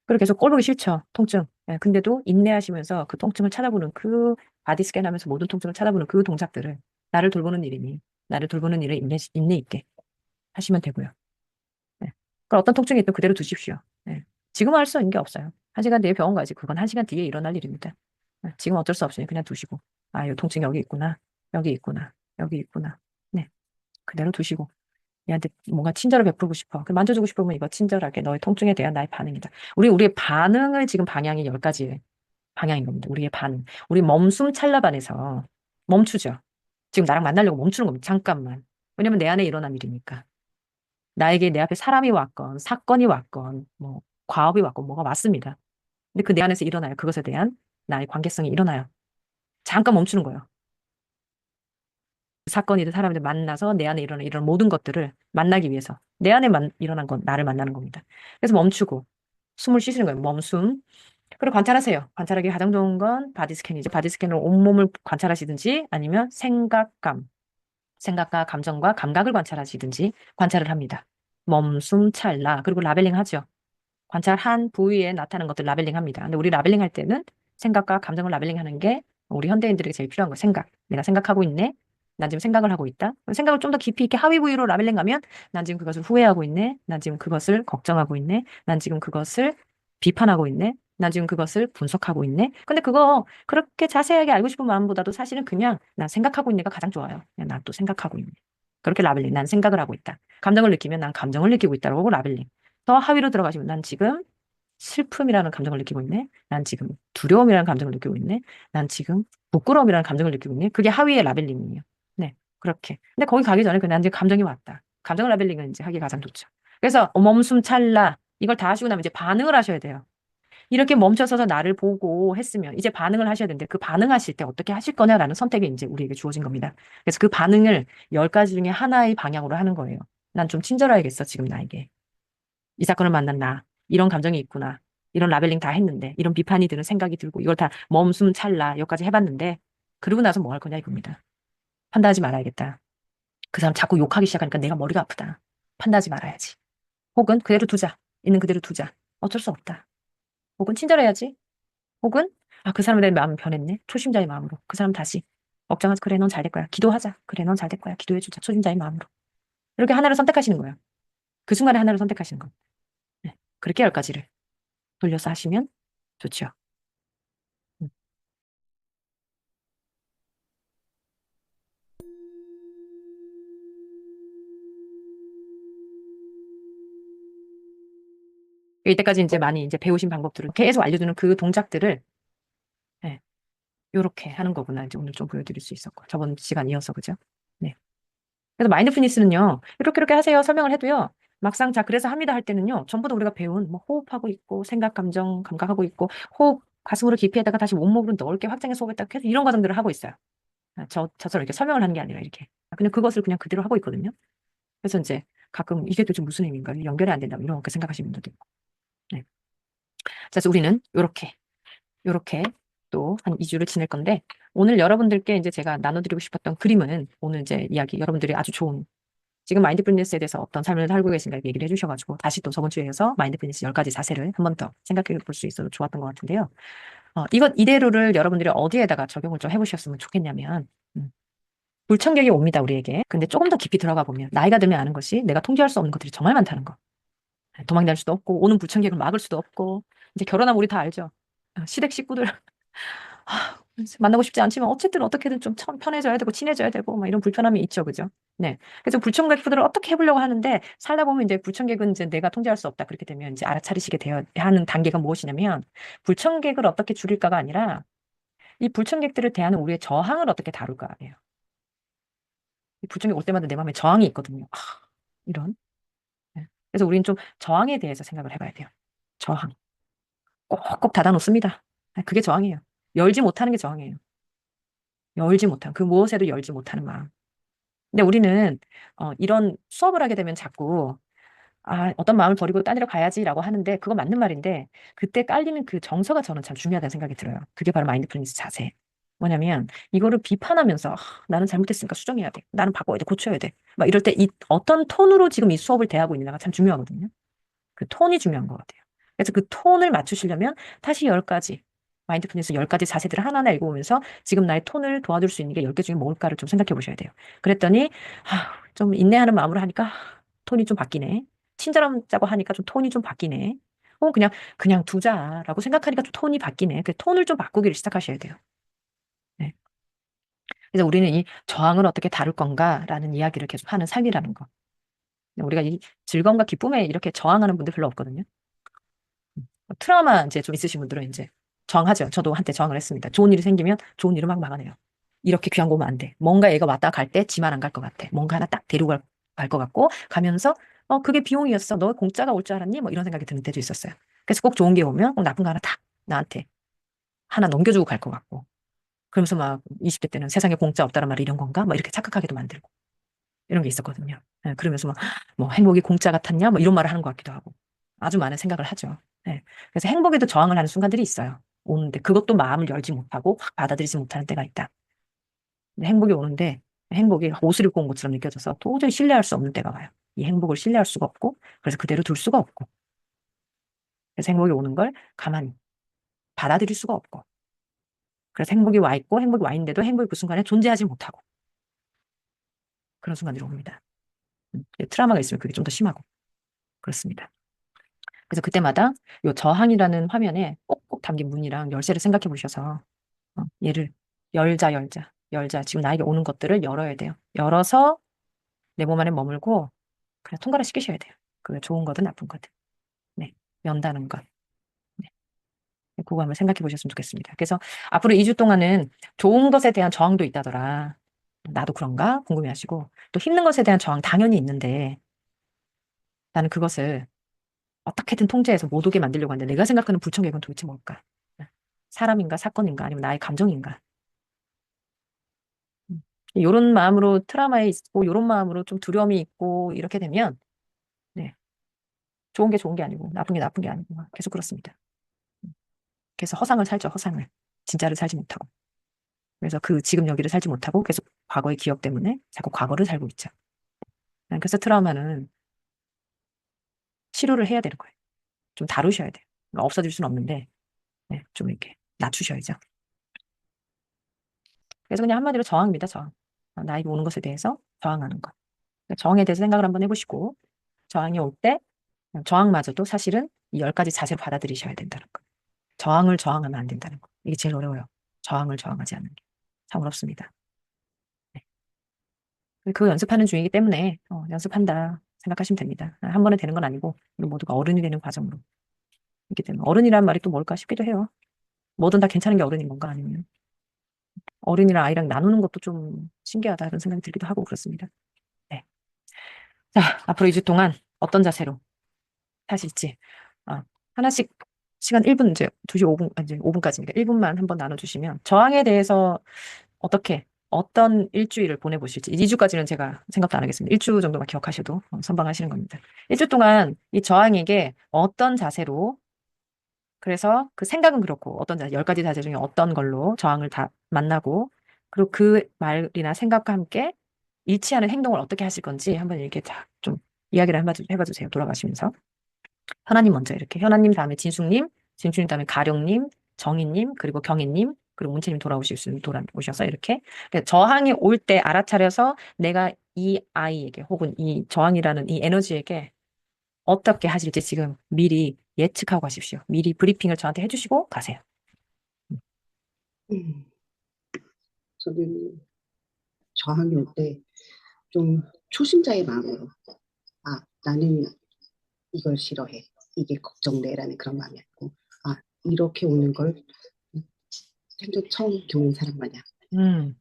그리고 계속 꼴보기 싫죠. 통증. 예, 근데도 인내하시면서 그 통증을 찾아보는 그 바디 스캔하면서 모든 통증을 찾아보는 그 동작들을 나를 돌보는 일이니 나를 돌보는 일을 인내 있게 하시면 되고요. 네. 그럼 어떤 통증이 있든 그대로 두십시오. 네. 지금 할 수 있는 게 없어요. 1시간 뒤에 병원 가지. 그건 1시간 뒤에 일어날 일입니다. 네. 지금 어쩔 수 없으니 그냥 두시고. 아, 이 통증 여기 있구나. 여기 있구나. 여기 있구나. 네. 그대로 두시고. 얘한테 뭔가 친절을 베풀고 싶어. 만져주고 싶으면 이거 친절하게 너의 통증에 대한 나의 반응이다. 우리의 반응을 지금 방향이 10가지의 방향인 겁니다. 우리의 반응. 우리 몸숨 찰나반에서 멈추죠. 지금 나랑 만나려고 멈추는 겁니다. 잠깐만. 왜냐면 내 안에 일어난 일이니까. 나에게 내 앞에 사람이 왔건 사건이 왔건 뭐 과업이 왔건 뭐가 왔습니다. 근데 그 내 안에서 일어나요. 그것에 대한 나의 관계성이 일어나요. 잠깐 멈추는 거예요. 사건이든 사람이든 만나서 내 안에 일어난 이런 모든 것들을 만나기 위해서 내 안에 일어난 건 나를 만나는 겁니다. 그래서 멈추고 숨을 쉬시는 거예요. 멈숨. 그리고 관찰하세요. 관찰하기 가장 좋은 건 바디 스캔이죠. 바디 스캔으로 온몸을 관찰하시든지 아니면 생각과 감정과 감각을 관찰하시든지 관찰을 합니다. 멈숨 찰나. 그리고 라벨링 하죠. 관찰한 부위에 나타나는 것들 라벨링 합니다. 근데 우리 라벨링 할 때는 생각과 감정을 라벨링 하는 게 우리 현대인들에게 제일 필요한 거예요. 생각. 내가 생각하고 있네. 난 지금 생각을 하고 있다. 생각을 좀 더 깊이 있게 하위 부위로 라벨링 하면 난 지금 그것을 후회하고 있네. 난 지금 그것을 걱정하고 있네. 난 지금 그것을 비판하고 있네. 난 지금 그것을 분석하고 있네. 근데 그거 그렇게 자세하게 알고 싶은 마음보다도 사실은 그냥 난 생각하고 있네가 가장 좋아요. 그냥 난 또 생각하고 있네. 그렇게 라벨링. 난 생각을 하고 있다. 감정을 느끼면 난 감정을 느끼고 있다라고 라벨링. 더 하위로 들어가시면 난 지금 슬픔이라는 감정을 느끼고 있네. 난 지금 두려움이라는 감정을 느끼고 있네. 난 지금 부끄러움이라는 감정을 느끼고 있네. 그게 하위의 라벨링이에요. 네, 그렇게. 근데 거기 가기 전에 그냥 이제 감정이 왔다. 감정 라벨링은 이제 하기 가장 좋죠. 그래서 멈숨 찰나 이걸 다 하시고 나면 이제 반응을 하셔야 돼요. 이렇게 멈춰서서 나를 보고 했으면 이제 반응을 하셔야 되는데 그 반응하실 때 어떻게 하실 거냐라는 선택이 이제 우리에게 주어진 겁니다. 그래서 그 반응을 10가지 중에 하나의 방향으로 하는 거예요. 난 좀 친절해야겠어, 지금 나에게. 이 사건을 만난 나, 이런 감정이 있구나. 이런 라벨링 다 했는데, 이런 비판이 드는 생각이 들고, 이걸 다 멈숨 찰나, 여기까지 해봤는데, 그러고 나서 뭐 할 거냐 이겁니다. 판단하지 말아야겠다. 그 사람 자꾸 욕하기 시작하니까 내가 머리가 아프다. 판단하지 말아야지. 혹은 그대로 두자. 있는 그대로 두자. 어쩔 수 없다. 혹은 친절해야지. 혹은, 아, 그 사람에 대한 마음이 변했네. 초심자의 마음으로. 그 사람 다시. 걱정하지. 그래, 넌 잘 될 거야. 기도하자. 그래, 넌 잘 될 거야. 기도해주자. 초심자의 마음으로. 이렇게 하나를 선택하시는 거예요. 그 순간에 하나를 선택하시는 겁니다. 네. 그렇게 10가지를 돌려서 하시면 좋죠. 음. 이때까지 이제 많이 이제 배우신 방법들을 계속 알려주는 그 동작들을 네. 요렇게 하는 거구나. 이제 오늘 좀 보여드릴 수 있었고 저번 시간 이어서 그죠? 네. 그래서 마인드풀니스는요. 이렇게 하세요. 설명을 해도요. 막상 자 그래서 합니다 할 때는요. 전부 다 우리가 배운 뭐 호흡하고 있고 생각, 감정, 감각하고 있고 호흡 가슴으로 깊이에다가 다시 몸목으로 넓게 확장해서 호흡했다가 계속 이런 과정들을 하고 있어요. 저처럼 이렇게 설명을 하는 게 아니라 이렇게. 그냥 그것을 그냥 그대로 하고 있거든요. 그래서 이제 가끔 이게 도대체 무슨 의미인가? 연결이 안 된다. 이렇게 생각하시는 분들도 있고. 네. 자, 그래서 우리는 요렇게 또 한 2주를 지낼 건데 오늘 여러분들께 이제 제가 나눠드리고 싶었던 그림은 오늘 이제 이야기 여러분들이 아주 좋은 지금 마인드풀니스에 대해서 어떤 삶을 살고 계신가 얘기를 해주셔가지고 다시 또 저번 주에 이어서 마인드풀니스 10가지 자세를 한 번 더 생각해 볼 수 있어서 좋았던 것 같은데요. 이대로를 여러분들이 어디에다가 적용을 좀 해보셨으면 좋겠냐면 불청객이 옵니다, 우리에게. 근데 조금 더 깊이 들어가 보면 나이가 들면 아는 것이 내가 통제할 수 없는 것들이 정말 많다는 거. 도망다닐 수도 없고 오는 불청객을 막을 수도 없고 이제 결혼하면 우리 다 알죠. 시댁 식구들 만나고 싶지 않지만 어쨌든 어떻게든 좀 편해져야 되고 친해져야 되고 막 이런 불편함이 있죠, 그죠? 네. 그래서 불청객들을 어떻게 해보려고 하는데 살다 보면 이제 불청객은 이제 내가 통제할 수 없다 그렇게 되면 이제 알아차리시게 되어야 하는 단계가 무엇이냐면 불청객을 어떻게 줄일까가 아니라 이 불청객들을 대하는 우리의 저항을 어떻게 다룰까예요. 이 불정이 올 때마다 내 마음에 저항이 있거든요. 이런. 네. 그래서 우리는 좀 저항에 대해서 생각을 해봐야 돼요. 저항. 꼭꼭 닫아놓습니다. 그게 저항이에요. 열지 못하는 게 저항이에요. 열지 못한, 그 무엇에도 열지 못하는 마음. 근데 우리는 이런 수업을 하게 되면 자꾸 어떤 마음을 버리고 딴 데로 가야지라고 하는데 그거 맞는 말인데 그때 깔리는 그 정서가 저는 참 중요하다는 생각이 들어요. 그게 바로 마인드풀니스 자세. 뭐냐면 이거를 비판하면서 나는 잘못했으니까 수정해야 돼. 나는 바꿔야 돼. 고쳐야 돼. 막 이럴 때 어떤 톤으로 지금 이 수업을 대하고 있느냐가 참 중요하거든요. 그 톤이 중요한 것 같아요. 그래서 그 톤을 맞추시려면 다시 10가지 마인드풀니스 10가지 자세들을 하나하나 읽어보면서 지금 나의 톤을 도와줄 수 있는 게 10개 중에 뭘까를 좀 생각해 보셔야 돼요. 그랬더니 좀 인내하는 마음으로 하니까 톤이 좀 바뀌네. 친절하자고 하니까 좀 톤이 좀 바뀌네. 그냥 두자라고 생각하니까 좀 톤이 바뀌네. 그 톤을 좀 바꾸기를 시작하셔야 돼요. 네. 그래서 우리는 이 저항을 어떻게 다룰 건가라는 이야기를 계속 하는 삶이라는 거. 우리가 이 즐거움과 기쁨에 이렇게 저항하는 분들 별로 없거든요. 트라우마 이제 좀 있으신 분들은 이제 저항하죠. 저도 한때 저항을 했습니다. 좋은 일이 생기면 좋은 일을 막 막아내요. 이렇게 귀한 거 오면 안 돼. 뭔가 애가 왔다 갈 때 지만 안 갈 것 같아. 뭔가 하나 딱 데리고 갈 것 같고 가면서 그게 비용이었어. 너 공짜가 올 줄 알았니? 뭐 이런 생각이 드는 때도 있었어요. 그래서 꼭 좋은 게 오면 꼭 나쁜 거 하나 딱 나한테 하나 넘겨주고 갈 것 같고 그러면서 막 20대 때는 세상에 공짜 없다는 말이 이런 건가? 막 이렇게 착각하게도 만들고 이런 게 있었거든요. 예, 그러면서 막 뭐 행복이 공짜 같았냐? 뭐 이런 말을 하는 것 같기도 하고 아주 많은 생각을 하죠. 예, 그래서 행복에도 저항을 하는 순간들이 있어요. 오는데 그것도 마음을 열지 못하고 확 받아들이지 못하는 때가 있다. 근데 행복이 오는데 행복이 옷을 입고 온 것처럼 느껴져서 도저히 신뢰할 수 없는 때가 와요. 이 행복을 신뢰할 수가 없고 그래서 그대로 둘 수가 없고 그래서 행복이 오는 걸 가만히 받아들일 수가 없고 그래서 행복이 와 있고 행복이 와 있는데도 행복이 그 순간에 존재하지 못하고 그런 순간들이 옵니다. 트라우마가 있으면 그게 좀 더 심하고 그렇습니다. 그래서 그때마다 요 저항이라는 화면에 꼭꼭 담긴 문이랑 열쇠를 생각해 보셔서 얘를 열자. 지금 나에게 오는 것들을 열어야 돼요. 열어서 내 몸 안에 머물고 그냥 통과를 시키셔야 돼요. 그 좋은 거든 나쁜 거든. 네. 연다는 것. 네. 그거 한번 생각해 보셨으면 좋겠습니다. 그래서 앞으로 2주 동안은 좋은 것에 대한 저항도 있다더라. 나도 그런가? 궁금해 하시고 또 힘든 것에 대한 저항 당연히 있는데 나는 그것을 어떻게든 통제해서 못 오게 만들려고 하는데 내가 생각하는 불청객은 도대체 뭘까? 사람인가 사건인가 아니면 나의 감정인가? 이런 마음으로 트라우마에 있고 이런 마음으로 좀 두려움이 있고 이렇게 되면 네, 좋은 게 좋은 게 아니고 나쁜 게 나쁜 게 아니고 계속 그렇습니다. 그래서 허상을 살죠. 허상을. 진짜를 살지 못하고. 그래서 그 지금 여기를 살지 못하고 계속 과거의 기억 때문에 자꾸 과거를 살고 있죠. 그래서 트라우마는 치료를 해야 되는 거예요. 좀 다루셔야 돼요. 없어질 수는 없는데 네, 좀 이렇게 낮추셔야죠. 그래서 그냥 한마디로 저항입니다. 저항. 나에게 오는 것에 대해서 저항하는 것. 저항에 대해서 생각을 한번 해보시고 저항이 올 때 저항마저도 사실은 이 10가지 자세로 받아들이셔야 된다는 거. 저항을 저항하면 안 된다는 거. 이게 제일 어려워요. 저항을 저항하지 않는 게. 참 어렵습니다. 네. 그 연습하는 중이기 때문에 연습한다 생각하시면 됩니다. 한 번에 되는 건 아니고 우리 모두가 어른이 되는 과정으로 있기 때문에 어른이란 말이 또 뭘까 싶기도 해요. 뭐든 다 괜찮은 게 어른인 건가 아니면 어른이랑 아이랑 나누는 것도 좀 신기하다 이런 생각이 들기도 하고 그렇습니다. 네. 자, 앞으로 2주 동안 어떤 자세로 하실지 하나씩 시간 1분 이제 2시 5분 이제 5분까지니까 1분만 한번 나눠주시면 저항에 대해서 어떤 일주일을 보내보실지 2주까지는 제가 생각도 안 하겠습니다. 1주 정도만 기억하셔도 선방하시는 겁니다. 1주 동안 이 저항에게 어떤 자세로 그래서 그 생각은 그렇고 어떤 10가지 자세 중에 어떤 걸로 저항을 다 만나고 그리고 그 말이나 생각과 함께 일치하는 행동을 어떻게 하실 건지 한번 이렇게 좀 이야기를 해봐 주세요. 돌아가시면서. 현아님 먼저 이렇게 현아님 다음에 진숙님 다음에 가령님, 정희님 그리고 경희님 그리고 문채님 돌아오셔서 이렇게 저항이 올 때 알아차려서 내가 이 아이에게 혹은 이 저항이라는 이 에너지에게 어떻게 하실지 지금 미리 예측하고 가십시오. 미리 브리핑을 저한테 해주시고 가세요. 저는 저항이 올 때 좀 초심자의 마음으로 나는 이걸 싫어해. 이게 걱정돼라는 그런 마음이 아니고 이렇게 오는 걸 생전 처음 겪는 사람 마냥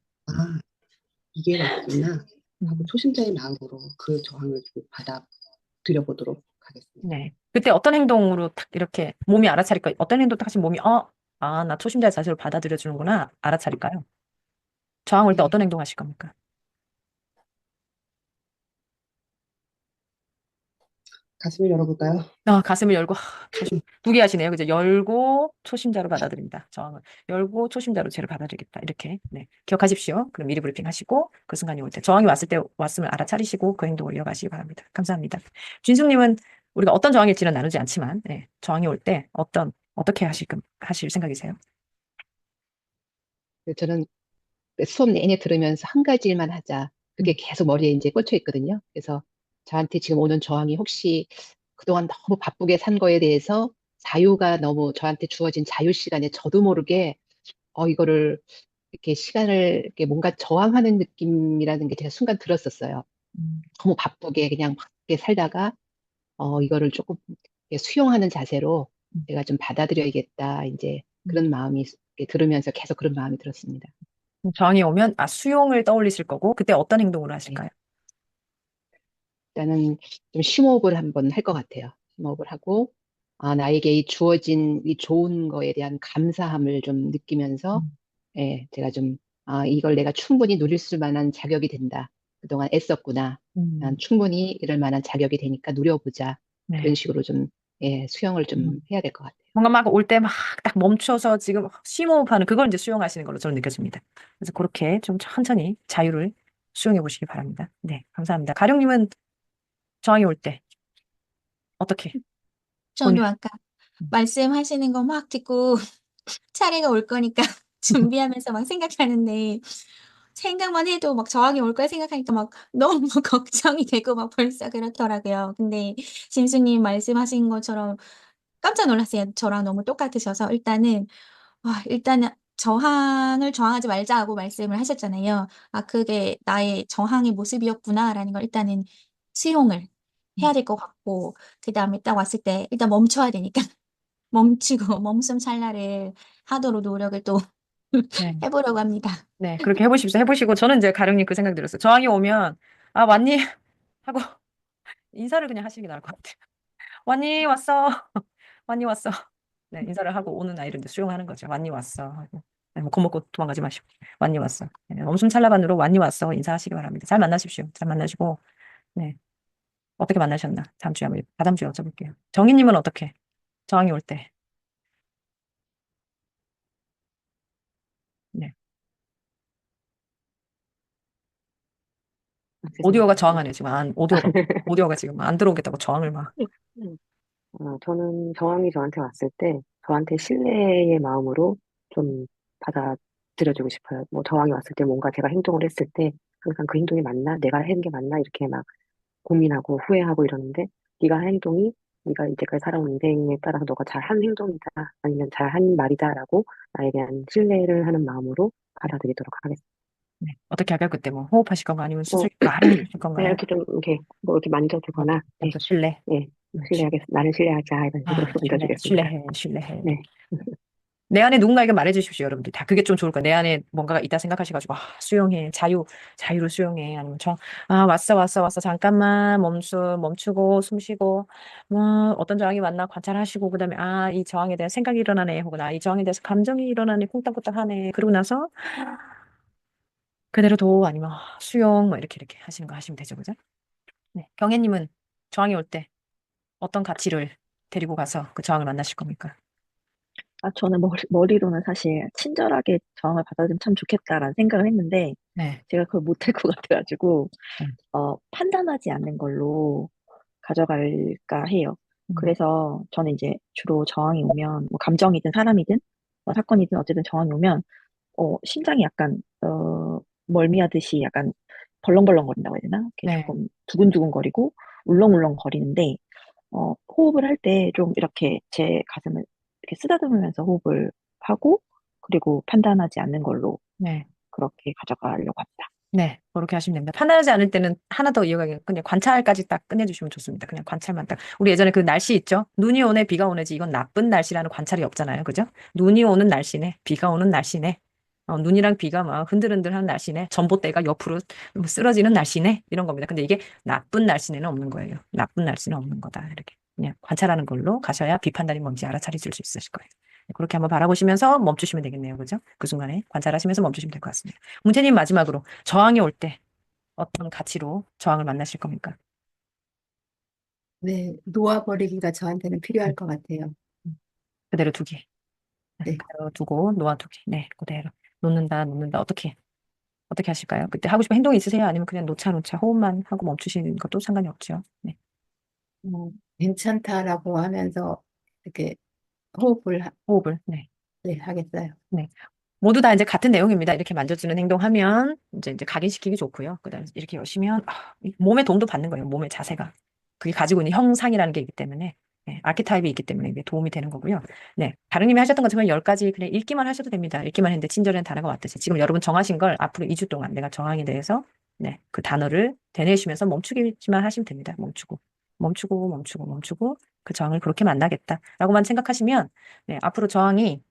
이게 왔구나. 하고 초심자의 마음으로 그 저항을 좀 받아들여보도록 하겠습니다. 네. 그때 어떤 행동으로 딱 이렇게 몸이 알아차릴까요? 어떤 행동 딱 하시면 몸이, 나 초심자의 자세로 받아들여 주는구나. 알아차릴까요? 저항 올 때 네. 어떤 행동 하실 겁니까? 가슴을 열어볼까요? 가슴을 열고, 두 개 하시네요. 그죠? 열고 초심자로 받아들인다. 저항을. 열고 초심자로 쟤를 받아들이겠다. 이렇게. 네. 기억하십시오. 그럼 미리 브리핑 하시고, 그 순간이 올 때, 저항이 왔을 때, 왔음을 알아차리시고, 그 행동을 이어가시기 바랍니다. 감사합니다. 진숙님은 우리가 어떤 저항일지는 나누지 않지만, 네. 저항이 올 때 어떻게 하실 생각이세요? 저는 수업 내내 들으면서 한 가지 일만 하자. 그게 계속 머리에 이제 꽂혀 있거든요. 그래서 저한테 지금 오는 저항이 혹시 그동안 너무 바쁘게 산 거에 대해서 자유가 너무 저한테 주어진 자유 시간에 저도 모르게 이거를 이렇게 시간을 이렇게 뭔가 저항하는 느낌이라는 게 제가 순간 들었었어요. 음, 너무 바쁘게 그냥 바쁘게 살다가 이거를 조금 이렇게 수용하는 자세로 음, 내가 좀 받아들여야겠다. 이제 음. 그런 마음이 이렇게 들으면서 계속 그런 마음이 들었습니다. 저항이 오면, 수용을 떠올리실 거고, 그때 어떤 행동으로 네. 하실까요? 일단은 좀 심호흡을 한번 할 것 같아요. 심호흡을 하고, 나에게 이 주어진 이 좋은 거에 대한 감사함을 좀 느끼면서, 음, 예, 제가 좀, 이걸 내가 충분히 누릴 수 만한 자격이 된다. 그동안 애썼구나. 난 음, 충분히 이럴 만한 자격이 되니까 누려보자. 그런 네. 식으로 좀, 예, 수용을 좀 음. 해야 될 것 같아요. 뭔가 막 올 때 막 딱 멈춰서 지금 심호흡하는 그걸 이제 수용하시는 걸로 저는 느껴집니다. 그래서 그렇게 좀 천천히 자유를 수용해 보시기 바랍니다. 네, 감사합니다. 가령님은 저항이 올 때 어떻게 본인? 저도 아까 음, 말씀하시는 거 막 듣고 차례가 올 거니까 준비하면서 막 생각하는데 생각만 해도 막 저항이 올 거야 생각하니까 막 너무 걱정이 되고 막 벌써 그렇더라고요. 근데 진수님 말씀하신 것처럼 깜짝 놀랐어요. 저랑 너무 똑같으셔서 일단은 저항을 저항하지 말자고 말씀을 하셨잖아요. '그게 나의 저항의 모습이었구나.'라는 걸 일단은 수용을 해야 될 것 같고 그다음에 딱 왔을 때 일단 멈춰야 되니까 멈추고 몸숨 찰나를 하도록 노력을 또 네, 해 보려고 합니다. 네, 그렇게 해보십시오. 해보시고 저는 이제 가령님 그 생각 들었어요. 저항이 오면 왔니? 하고 인사를 그냥 하시는 게 나을 것 같아요. 왔니? 왔어. 왔니? 왔어. 네, 인사를 하고 오는 아이를 이제 수용하는 거죠. 왔니? 왔어. 하고. 네, 뭐 겁먹고 도망가지 마시고. 왔니? 왔어. 네, 몸숨 찰나반으로 왔니? 왔어. 인사하시기 바랍니다. 잘 만나십시오. 잘 만나시고. 네. 어떻게 만나셨나? 다음 주에 한번, 다다음 주에 여쭤볼게요. 정희님은 어떻게? 저항이 올 때. 네. 오디오가 죄송합니다. 저항하네요. 지금 오디오가 지금 안 들어오겠다고 저항을 막. 음. 저는 저항이 저한테 왔을 때 저한테 신뢰의 마음으로 좀 받아들여주고 싶어요. 뭐 저항이 왔을 때 뭔가 제가 행동을 했을 때 항상 그 행동이 맞나? 내가 한 게 맞나? 이렇게 막 고민하고 후회하고 이러는데 네가 한 행동이 네가 이제까지 살아온 인생에 따라서 너가 잘한 행동이다 아니면 잘한 말이다라고 나에 대한 신뢰를 하는 마음으로 받아들이도록 하겠습니다. 네. 어떻게 할까요? 그때 뭐 호흡하실 건가 아니면 뭐 스스로 말해 주실 그냥 건가요? 이렇게 좀 이렇게 뭐 이렇게 만져주거나 네, 먼저 신뢰. 네, 네. 나를 신뢰하자 이런 식으로 만져주겠습니다. 신뢰해. 네. 네. 내 안에 누군가에게 말해 주십시오, 여러분들. 다 그게 좀 좋을 거예요. 내 안에 뭔가가 있다 생각하셔가지고, 수용해. 자유로 수용해. 아니면 왔어. 잠깐만, 멈추고, 숨 쉬고, 어떤 저항이 왔나 관찰하시고, 그 다음에, 이 저항에 대한 생각이 일어나네. 혹은, 이 저항에 대해서 감정이 일어나네. 콩닥콩닥 하네. 그러고 나서, 그대로 아니면, 수용, 뭐, 이렇게 하시는 거 하시면 되죠. 그죠? 네. 경혜님은 저항이 올 때 어떤 가치를 데리고 가서 그 저항을 만나실 겁니까? 저는 머리로는 사실 친절하게 저항을 받아들이면 참 좋겠다라는 생각을 했는데, 네. 제가 그걸 못할 것 같아가지고, 음, 판단하지 않는 걸로 가져갈까 해요. 음, 그래서 저는 이제 주로 저항이 오면, 뭐 감정이든 사람이든, 뭐 사건이든 어쨌든 저항이 오면, 심장이 약간, 멀미하듯이 약간 벌렁벌렁거린다고 해야 되나? 이렇게 네. 조금 두근두근거리고, 울렁울렁 거리는데, 호흡을 할 때 좀 이렇게 제 가슴을 이렇게 쓰다듬으면서 호흡을 하고, 그리고 판단하지 않는 걸로 네. 그렇게 가져가려고 합니다. 네, 그렇게 하시면 됩니다. 판단하지 않을 때는 하나 더 이어가게 그냥 관찰까지 딱 끝내주시면 좋습니다. 그냥 관찰만 딱. 우리 예전에 그 날씨 있죠? 눈이 오네, 비가 오네지 이건 나쁜 날씨라는 관찰이 없잖아요. 그죠? 눈이 오는 날씨네, 비가 오는 날씨네. 눈이랑 귀가 막 흔들흔들한 날씨네. 전봇대가 옆으로 쓰러지는 날씨네. 이런 겁니다. 근데 이게 나쁜 날씨는 없는 거예요. 나쁜 날씨는 없는 거다. 이렇게 그냥 관찰하는 걸로 가셔야 비판단이 뭔지 알아차리실 수 있으실 거예요. 그렇게 한번 바라보시면서 멈추시면 되겠네요. 그죠? 그 순간에 관찰하시면서 멈추시면 될 것 같습니다. 문태님 마지막으로 저항이 올 때 어떤 가치로 저항을 만나실 겁니까? 네, 놓아버리기가 저한테는 필요할 것 같아요. 그대로 두기. 네. 그대로 두고 놓아두기. 네, 그대로. 놓는다. 어떻게 하실까요? 그때 하고 싶은 행동이 있으세요? 아니면 그냥 놓자 호흡만 하고 멈추시는 것도 상관이 없죠. 네. 괜찮다라고 하면서 이렇게 호흡을. 네. 네, 하겠어요. 네. 모두 다 이제 같은 내용입니다. 이렇게 만져주는 행동하면 이제 각인시키기 좋고요. 그다음에 이렇게 여시면 몸의 도움도 받는 거예요. 몸의 자세가. 그게 가지고 있는 형상이라는 게 있기 때문에 네, 아키타입이 있기 때문에 이게 도움이 되는 거고요. 네. 다른님이 하셨던 것처럼 10가지 그냥 읽기만 하셔도 됩니다. 읽기만 했는데 친절한 단어가 왔듯이 지금 여러분 정하신 걸 앞으로 2주 동안 내가 저항에 대해서 네, 그 단어를 되뇌시면서 멈추기만 하시면 됩니다. 멈추고 그 저항을 그렇게 만나겠다라고만 생각하시면 네, 앞으로 저항이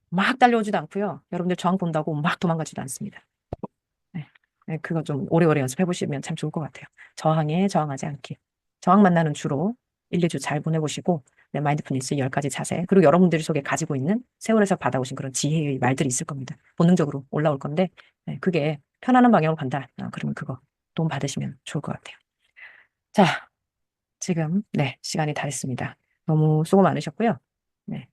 막 달려오지도 않고요. 여러분들 저항 본다고 막 도망가지도 않습니다. 네. 네, 그거 좀 오래오래 연습해 보시면 참 좋을 것 같아요. 저항에 저항하지 않기. 저항 만나는 주로 1, 2주 잘 보내보시고 네, 마인드풀니스 10가지 자세 그리고 여러분들 속에 가지고 있는 세월에서 받아오신 그런 지혜의 말들이 있을 겁니다. 본능적으로 올라올 건데 네, 그게 편안한 방향으로 간다. 그러면 그거 도움 받으시면 좋을 것 같아요. 자, 지금 네, 시간이 다 됐습니다. 너무 수고 많으셨고요. 네.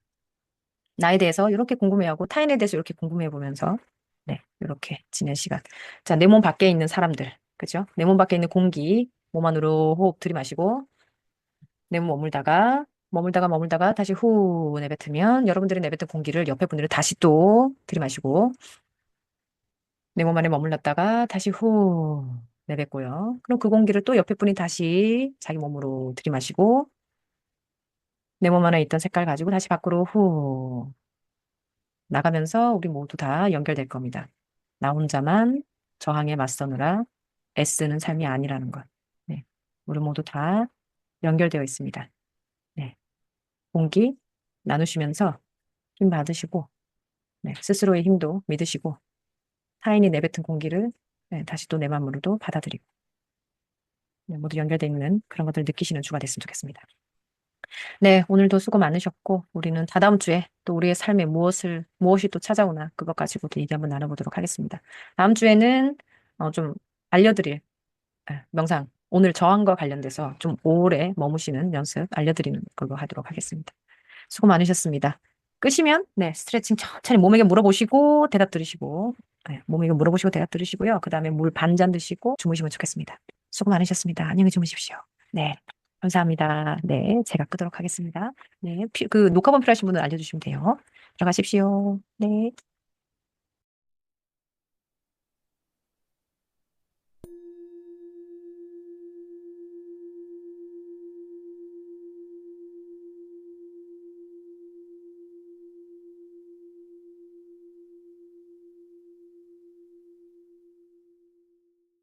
나에 대해서 이렇게 궁금해하고 타인에 대해서 이렇게 궁금해 보면서 네, 이렇게 지낸 시간. 자, 내 몸 밖에 있는 사람들, 그죠? 내 몸 밖에 있는 공기, 몸 안으로 호흡 들이마시고 내 몸 머물다가 다시 후 내뱉으면 여러분들이 내뱉은 공기를 옆에 분들은 다시 또 들이마시고 내 몸 안에 머물렀다가 다시 후 내뱉고요. 그럼 그 공기를 또 옆에 분이 다시 자기 몸으로 들이마시고 내 몸 안에 있던 색깔 가지고 다시 밖으로 후 나가면서 우리 모두 다 연결될 겁니다. 나 혼자만 저항에 맞서느라 애쓰는 삶이 아니라는 것. 네. 우리 모두 다 연결되어 있습니다. 네. 공기 나누시면서 힘 받으시고, 네. 스스로의 힘도 믿으시고, 타인이 내뱉은 공기를 네, 다시 또 내 마음으로도 받아들이고, 네, 모두 연결되어 있는 그런 것들을 느끼시는 주가 됐으면 좋겠습니다. 네, 오늘도 수고 많으셨고, 우리는 다다음 주에 또 우리의 삶에 무엇이 또 찾아오나, 그것 가지고 또 얘기 한번 나눠보도록 하겠습니다. 다음 주에는 좀 알려드릴 명상, 오늘 저항과 관련돼서 좀 오래 머무시는 연습 알려드리는 걸로 하도록 하겠습니다. 수고 많으셨습니다. 끄시면, 네, 스트레칭 천천히 몸에게 물어보시고, 대답 들으시고, 네, 몸에게 물어보시고, 대답 들으시고요. 그 다음에 물 반 잔 드시고, 주무시면 좋겠습니다. 수고 많으셨습니다. 안녕히 주무십시오. 네. 감사합니다. 네, 제가 끄도록 하겠습니다. 네, 그 녹화본 필요하신 분은 알려주시면 돼요. 들어가십시오. 네.